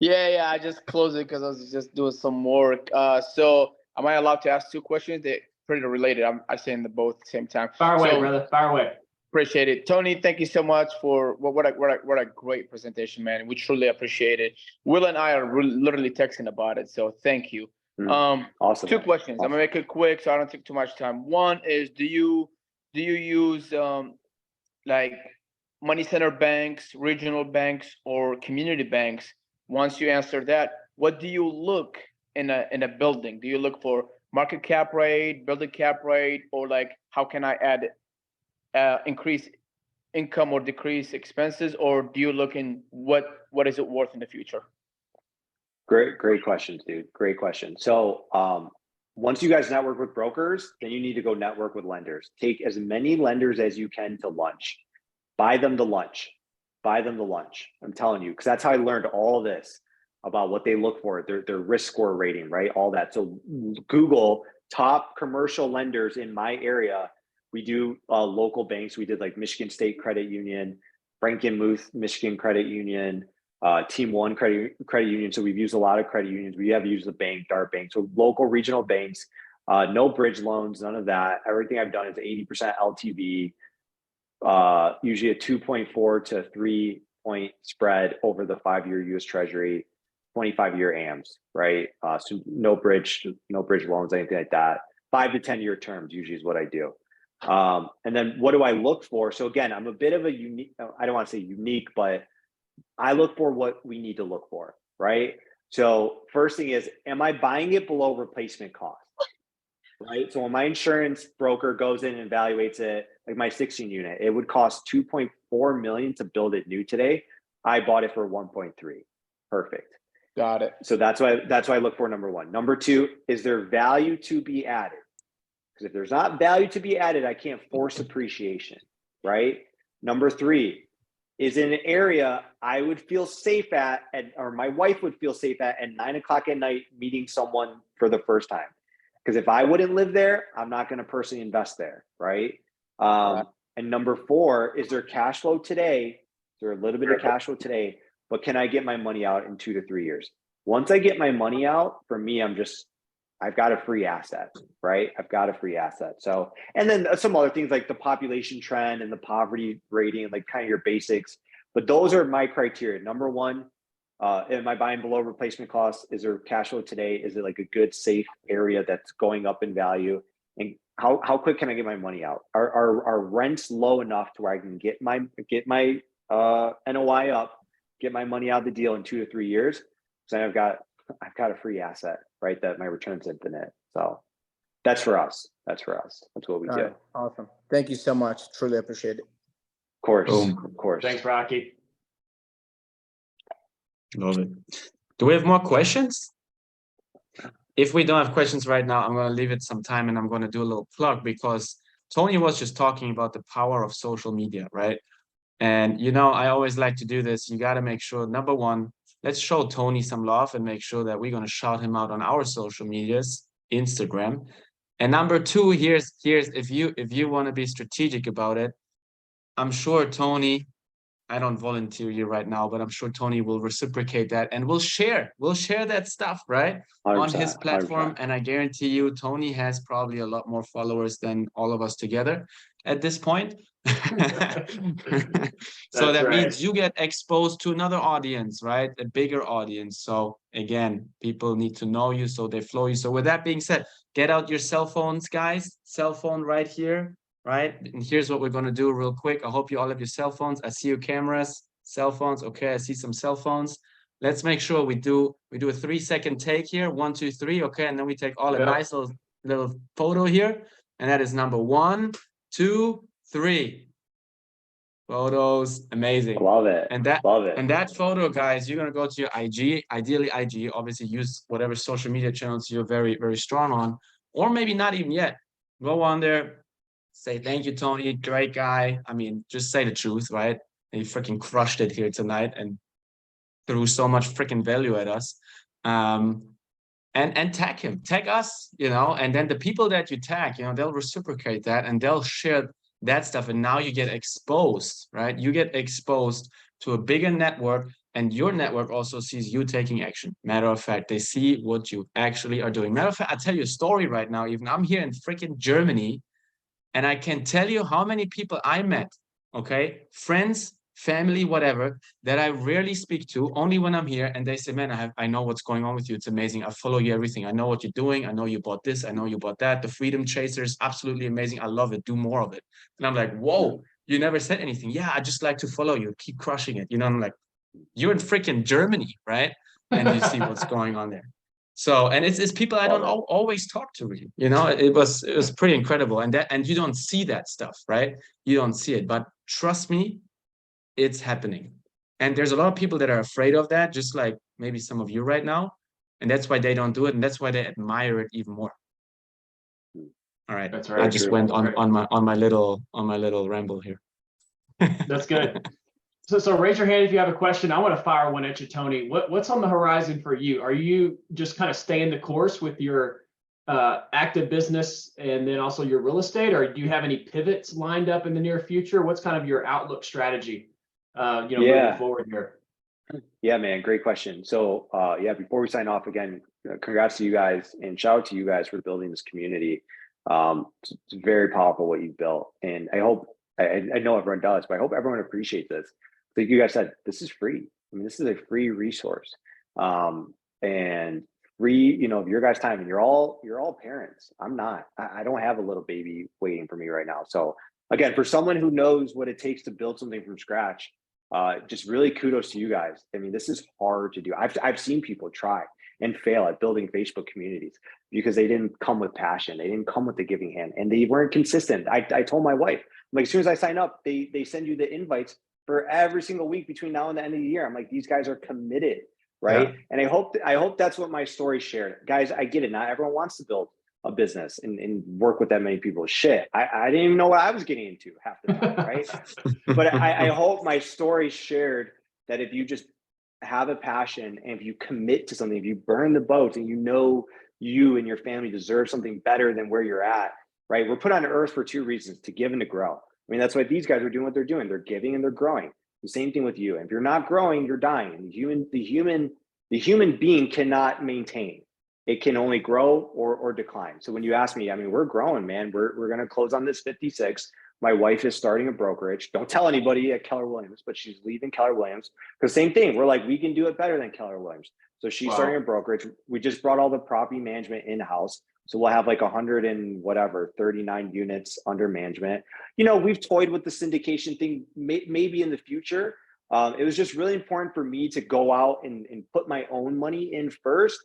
Yeah, I just closed it because I was just doing some work. So am I allowed to ask two questions? They're pretty related. I saying them both at the same time. Fire away, So, brother. Fire away. appreciate it. Tony, thank you so much for what a great presentation, man. We truly appreciate it. Will and I are literally texting about it, so thank you. Awesome. Two questions. I'm gonna make it quick so I don't take too much time. One is, do you use like money center banks, regional banks, or community banks? Once you answer that, what do you look in a building? Do you look for market cap rate, building cap rate, or like how can I add increase income or decrease expenses, or do you look in what is it worth in the future? Great questions, dude. Great question. So once you guys network with brokers, then you need to go network with lenders. Take as many lenders as you can to lunch. Buy them to lunch. Buy them to lunch. I'm telling you, because that's how I learned all this about what they look for, their risk score rating, right? All that. So Google top commercial lenders in my area. We do local banks. We did like Michigan State Credit Union, Frankenmuth Michigan Credit Union, Team One Credit Union. So we've used a lot of credit unions. We have used the bank, Dart Bank. So local regional banks, no bridge loans, none of that. Everything I've done is 80% LTV, usually a 2.4 to 3 point spread over the 5-year US Treasury, 25-year AMs, right? So no bridge loans, anything like that. 5 to 10 year terms usually is what I do. And then what do I look for? So again, I'm a bit of a unique, I don't want to say unique, but I look for what we need to look for, right? So first thing is, am I buying it below replacement cost, right? So when my insurance broker goes in and evaluates it, like my 16 unit, it would cost 2.4 million to build it new today. I bought it for 1.3. Perfect. Got it. So that's why I look for number one. Number two, is there value to be added? Because if there's not value to be added, I can't force appreciation, right? Number three, is in an area I would feel safe at, or my wife would feel safe at 9 o'clock at night meeting someone for the first time. Because if I wouldn't live there, I'm not going to personally invest there, right? And number four, is there cash flow today? Is there a little bit of cash flow today? But can I get my money out in 2 to 3 years? Once I get my money out, for me, I've got a free asset, right? I've got a free asset. So, and then some other things like the population trend and the poverty rating, like kind of your basics. But those are my criteria. Number one, am I buying below replacement costs? Is there cash flow today? Is it like a good, safe area that's going up in value? And how quick can I get my money out? Are rents low enough to where I can get my NOI up, get my money out of the deal in 2 to 3 years? So I've got a free asset, right? That my return's infinite. So that's for us. That's what we do. Awesome. Thank you so much. Truly appreciate it. Of course. Boom. Of course. Thanks, Rocky. Love it. Do we have more questions? If we don't have questions right now, I'm going to leave it some time and I'm going to do a little plug, because Tony was just talking about the power of social media, right? And, I always like to do this. You got to make sure, number one, let's show Tony some love and make sure that we're going to shout him out on our social medias, Instagram. And number two, here's if you want to be strategic about it, I'm sure Tony, I don't volunteer you right now, but I'm sure Tony will reciprocate that and we'll share that stuff, right? On his platform. 100%. And I guarantee you, Tony has probably a lot more followers than all of us together at this point. So that means you get exposed to another audience, right? A bigger audience. So again, people need to know you, so they follow you. So with that being said, get out your cell phones, guys. Cell phone right here, right? And here's what we're going to do real quick. I hope you all have your cell phones. I see your cameras, cell phones. Okay, I see some cell phones. Let's make sure we do a 3-second take here. 1, 2, 3. Okay, and then we take all a nice little photo here. And that is number 1, 2, 3. Photos, amazing. Love it. Love it. And that photo, guys, you're gonna go to your IG, ideally IG. Obviously, use whatever social media channels you're very, very strong on, or maybe not even yet. Go on there, say thank you, Tony, great guy. I mean, just say the truth, right? He freaking crushed it here tonight and threw so much freaking value at us. And and tag us, and then the people that you tag, they'll reciprocate that and they'll share that stuff. And now you get exposed, right? You get exposed to a bigger network, and your network also sees you taking action. Matter of fact, they see what you actually are doing. Matter of fact, I'll tell you a story right now. Even I'm here in freaking Germany, and I can tell you how many people I met, okay? Friends, family, whatever, that I rarely speak to, only when I'm here, and they say, man, I know what's going on with you. It's amazing. I follow you, everything. I know what you're doing. I know you bought this. I know you bought that. The Freedom Chasers, absolutely amazing. I love it. Do more of it. And I'm like, whoa, you never said anything. Yeah, I just like to follow you. Keep crushing it. I'm like, you're in freaking Germany, right? And you see what's going on there. So, and it's people I don't always talk to, really. It was pretty incredible. And you don't see that stuff, right? You don't see it, but trust me, it's happening. And there's a lot of people that are afraid of that, just like maybe some of you right now. And that's why they don't do it. And that's why they admire it even more. All right. That's right. I just went on my little ramble here. That's good. So raise your hand if you have a question. I want to fire one at you, Tony. What's on the horizon for you? Are you just kind of staying the course with your active business and then also your real estate, or do you have any pivots lined up in the near future? What's kind of your outlook strategy, moving forward here? Yeah, man, great question. So, before we sign off again, congrats to you guys and shout out to you guys for building this community. It's very powerful what you've built, and I hope I know everyone does, but I hope everyone appreciates this. Like you guys said, this is free. I mean, this is a free resource, and free, of your guys' time. And you're all parents. I'm not. I don't have a little baby waiting for me right now. So again, for someone who knows what it takes to build something from scratch, just really kudos to you guys. I mean, this is hard to do. I've seen people try and fail at building Facebook communities because they didn't come with passion. They didn't come with the giving hand, and they weren't consistent. I told my wife, I'm like, as soon as I sign up, they send you the invites for every single week between now and the end of the year. I'm like, these guys are committed, right? Yeah. And I hope that's what my story shared. Guys, I get it. Not everyone wants to build a business and work with that many people. Shit, I didn't even know what I was getting into half the time, right? But I hope my story shared that if you just have a passion and if you commit to something, if you burn the boats and you and your family deserve something better than where you're at, right? We're put on earth for two reasons: to give and to grow. I mean, that's why these guys are doing what they're doing. They're giving and they're growing. The same thing with you. And if you're not growing, you're dying. And the human being cannot maintain. It can only grow or decline. So when you ask me, I mean, we're growing, man. We're going to close on this 56. My wife is starting a brokerage. Don't tell anybody at Keller Williams, but she's leaving Keller Williams. Because same thing. We're like, we can do it better than Keller Williams. So she's starting a brokerage. We just brought all the property management in-house. So we'll have like 39 units under management. We've toyed with the syndication thing maybe in the future. It was just really important for me to go out and put my own money in first,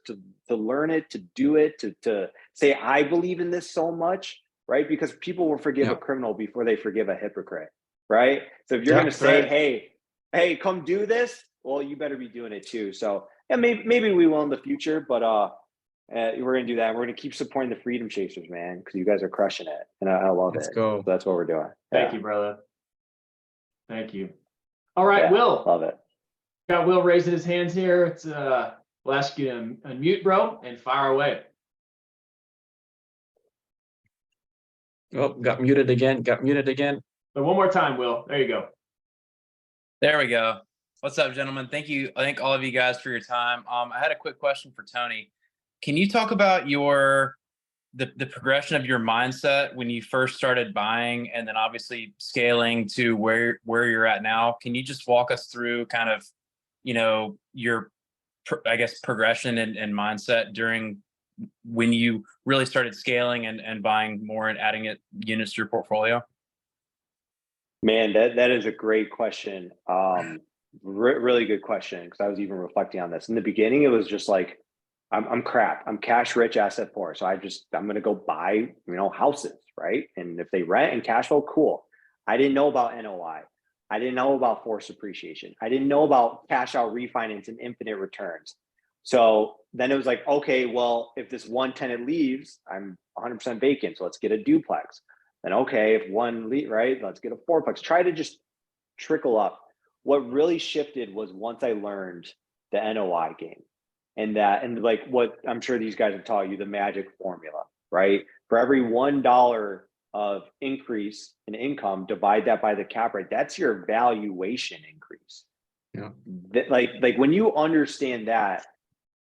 to learn it, to do it, to say, I believe in this so much, right? Because people will forgive a criminal before they forgive a hypocrite, right? So if you're going to say, hey, come do this, well, you better be doing it too. So yeah, maybe we will in the future, but we're going to do that. We're going to keep supporting the Freedom Chasers, man, because you guys are crushing it. And I love it. Let's go. So that's what we're doing. Thank you, brother. Thank you. All right, Will. Love it. Got Will raising his hands here. It's we'll ask you to unmute, bro, and fire away. Oh, got muted again. But one more time, Will. There you go. There we go. What's up, gentlemen? Thank you. I thank all of you guys for your time. I had a quick question for Tony. Can you talk about the progression of your mindset when you first started buying and then obviously scaling to where you're at now? Can you just walk us through kind of, your, I guess, progression and mindset during when you really started scaling and buying more and adding units to your portfolio? Man, that is a great question. Really good question, because I was even reflecting on this. In the beginning, it was just like, I'm crap. I'm cash rich, asset poor. So I'm going to go buy, houses, right? And if they rent and cash flow, cool. I didn't know about NOI. I didn't know about forced appreciation. I didn't know about cash out refinance and infinite returns. So then it was like, okay, well, if this one tenant leaves, I'm 100% vacant. So let's get a duplex. Then, okay, if one leave, right, let's get a fourplex. Try to just trickle up. What really shifted was once I learned the NOI game. and like what I'm sure these guys have taught you, the magic formula, right? For every $1 of increase in income, divide that by the cap rate. That's your valuation increase. Yeah. Like when you understand that,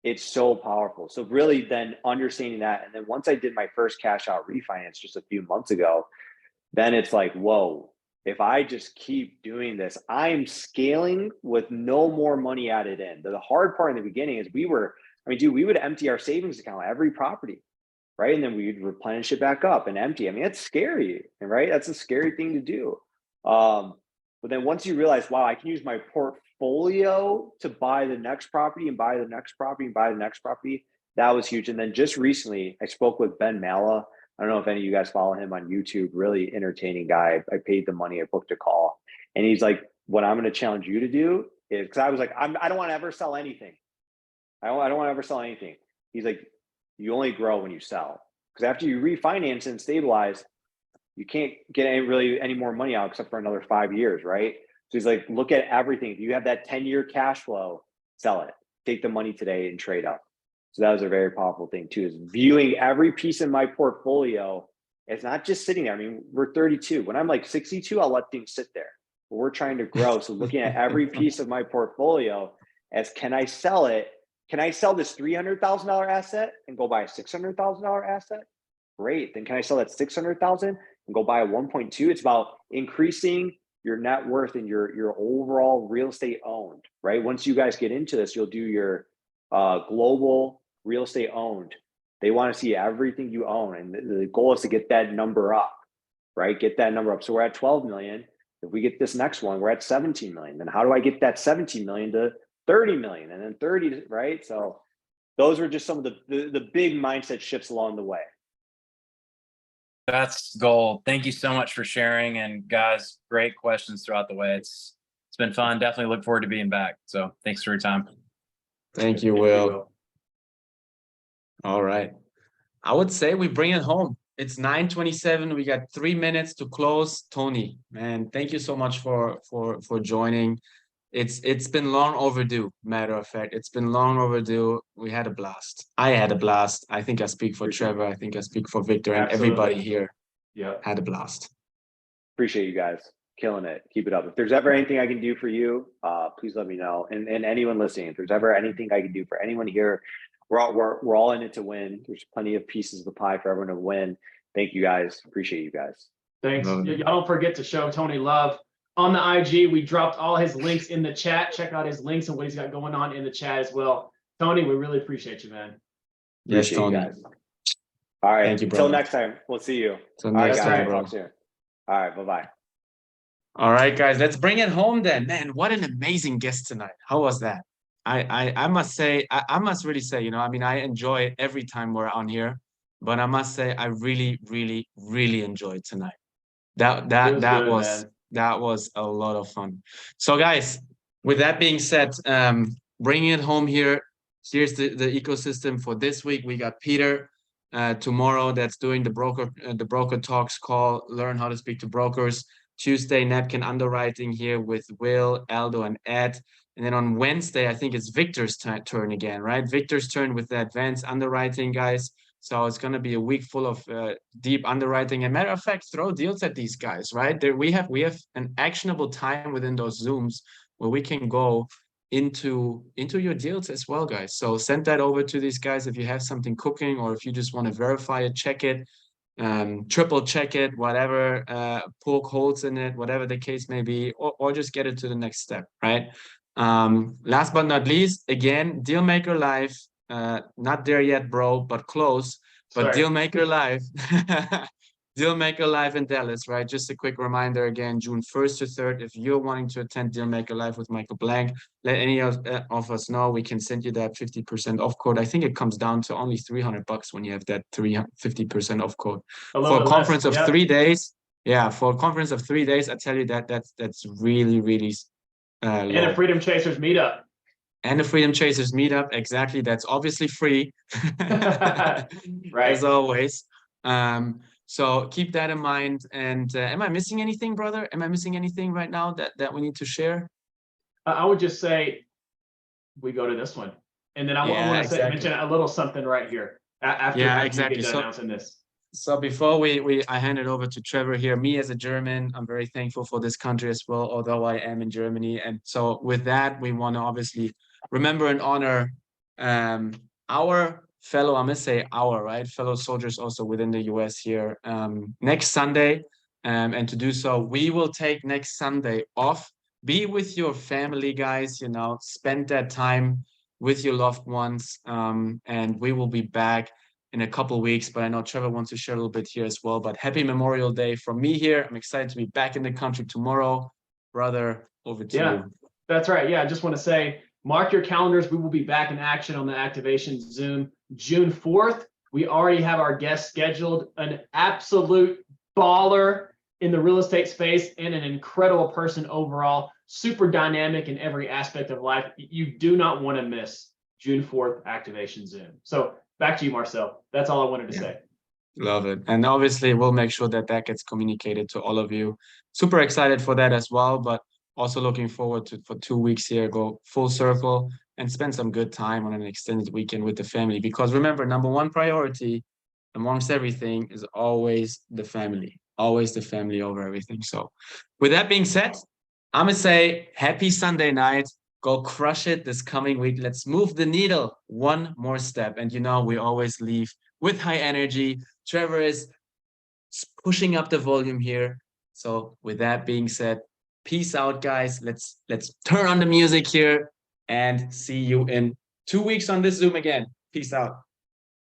it's so powerful. So really then understanding that, and then once I did my first cash out refinance just a few months ago, then it's like, whoa, if I just keep doing this, I'm scaling with no more money added in. The hard part in the beginning is we would empty our savings account every property, right? And then we'd replenish it back up and empty. I mean, that's scary, right? That's a scary thing to do. But then once you realize, wow, I can use my portfolio to buy the next property and buy the next property and buy the next property, that was huge. And then just recently, I spoke with Ben Mala. I don't know if any of you guys follow him on YouTube, really entertaining guy. I paid the money, I booked a call. And he's like, what I'm going to challenge you to do is, because I was like, I don't want to ever sell anything. I don't want to ever sell anything. He's like, you only grow when you sell. Because after you refinance and stabilize, you can't get any more money out except for another 5 years, right? So he's like, look at everything. If you have that 10-year cash flow, sell it. Take the money today and trade up. So that was a very powerful thing too, is viewing every piece in my portfolio. It's not just sitting there. I mean, we're 32. When I'm like 62, I'll let things sit there. But we're trying to grow. So looking at every piece of my portfolio as, can I sell it? Can I sell this $300,000 asset and go buy a $600,000 asset? Great. Then can I sell that $600,000 and go buy a 1.2? It's about increasing your net worth and your overall real estate owned, right? Once you guys get into this, you'll do your global real estate owned. They want to see everything you own. And the goal is to get that number up, right? Get that number up. So we're at 12 million. If we get this next one, we're at 17 million. Then how do I get that 17 million to 30 million and then 30, right? So those are just some of the big mindset shifts along the way. That's gold. Thank you so much for sharing. And guys, great questions throughout the way. It's been fun. Definitely look forward to being back. So thanks for your time. Thank you, Will. All right. I would say we bring it home. It's 9:27. We got 3 minutes to close. Tony, man, thank you so much for joining. It's been long overdue, matter of fact. It's been long overdue. We had a blast. I had a blast. I think I speak for Trevor. I think I speak for Victor and everybody here. Yeah. Had a blast. Appreciate you guys. Killing it. Keep it up. If there's ever anything I can do for you, please let me know. And anyone listening, if there's ever anything I can do for anyone here, we're all in it to win. There's plenty of pieces of the pie for everyone to win. Thank you guys. Appreciate you guys. Thanks. Y'all don't forget to show Tony love on the IG. We dropped all his links in the chat. Check out his links and what he's got going on in the chat as well. Tony, we really appreciate you, man. Yes, Appreciate Tony. you guys. All right. Thank you, Until brother. next time. We'll see you. Till All right, next guys. time, bro. Talk soon. All right. Bye-bye. All right, guys, let's bring it home then. Man, what an amazing guest tonight. How was that? I must say, I must really say, you know, I mean, I enjoy it every time we're on here, but I must say, I really, really, really enjoyed tonight. That was a lot of fun. So guys, with that being said, bringing it home here, here's the ecosystem for this week. We got Peter tomorrow that's doing the broker talks call, learn how to speak to brokers. Tuesday, napkin underwriting here with Will, Aldo, and Ed. And then on Wednesday, I think it's Victor's turn again, right? Victor's turn with the advanced underwriting, guys. So it's going to be a week full of deep underwriting. And matter of fact, throw deals at these guys, right? We have an actionable time within those Zooms where we can go into your deals as well, guys. So send that over to these guys if you have something cooking, or if you just want to verify it, check it. Triple check it, whatever, poke holes in it, whatever the case may be, or just get it to the next step, right? Last but not least, again, Dealmaker Live, not there yet, bro, but close. But Sorry. Dealmaker Live, Dealmaker Live in Dallas, right? Just a quick reminder again, June 1st to 3rd. If you're wanting to attend Dealmaker Live with Michael Blank, let any of us know. We can send you that 50% off code. I think it comes down to only $300 when you have that 50% off code. For a conference of 3 days. Yeah, for a conference of 3 days, I tell you that's really, really low. And a Freedom Chasers meetup. And the Freedom Chasers meetup, exactly. That's obviously free, Right. as always. So keep that in mind. And am I missing anything, brother? Am I missing anything right now that we need to share? I would just say we go to this one. And then I Yeah, want to exactly. mention a little something right here after, Yeah, after exactly. we get done So announcing this. So before I hand it over to Trevor here, me as a German, I'm very thankful for this country as well, although I am in Germany. And so with that, we want to obviously remember and honor our fellow, I must say our, right, fellow soldiers also within the US here next Sunday. And to do so, we will take next Sunday off. Be with your family, guys, you know, spend that time with your loved ones. And we will be back in a couple weeks, but I know Trevor wants to share a little bit here as well. But happy Memorial Day from me here. I'm excited to be back in the country tomorrow. Brother, over to you. That's right. Yeah, I just want to say, mark your calendars. We will be back in action on the activation Zoom June 4th. We already have our guest scheduled, an absolute baller in the real estate space and an incredible person overall, super dynamic in every aspect of life. You do not want to miss June 4th activation Zoom. So back to you, Marcel. That's all I wanted to say. Love it. And obviously we'll make sure that that gets communicated to all of you. Super excited for that as well, but also looking forward to for 2 weeks here, go full circle and spend some good time on an extended weekend with the family. Because remember, number one priority amongst everything is always the family over everything. So with that being said, I'm gonna say happy Sunday night. Go crush it this coming week. Let's move the needle one more step. And you know, we always leave with high energy. Trevor is pushing up the volume here. So with that being said, peace out, guys. Let's turn on the music here and see you in 2 weeks on this Zoom again. Peace out.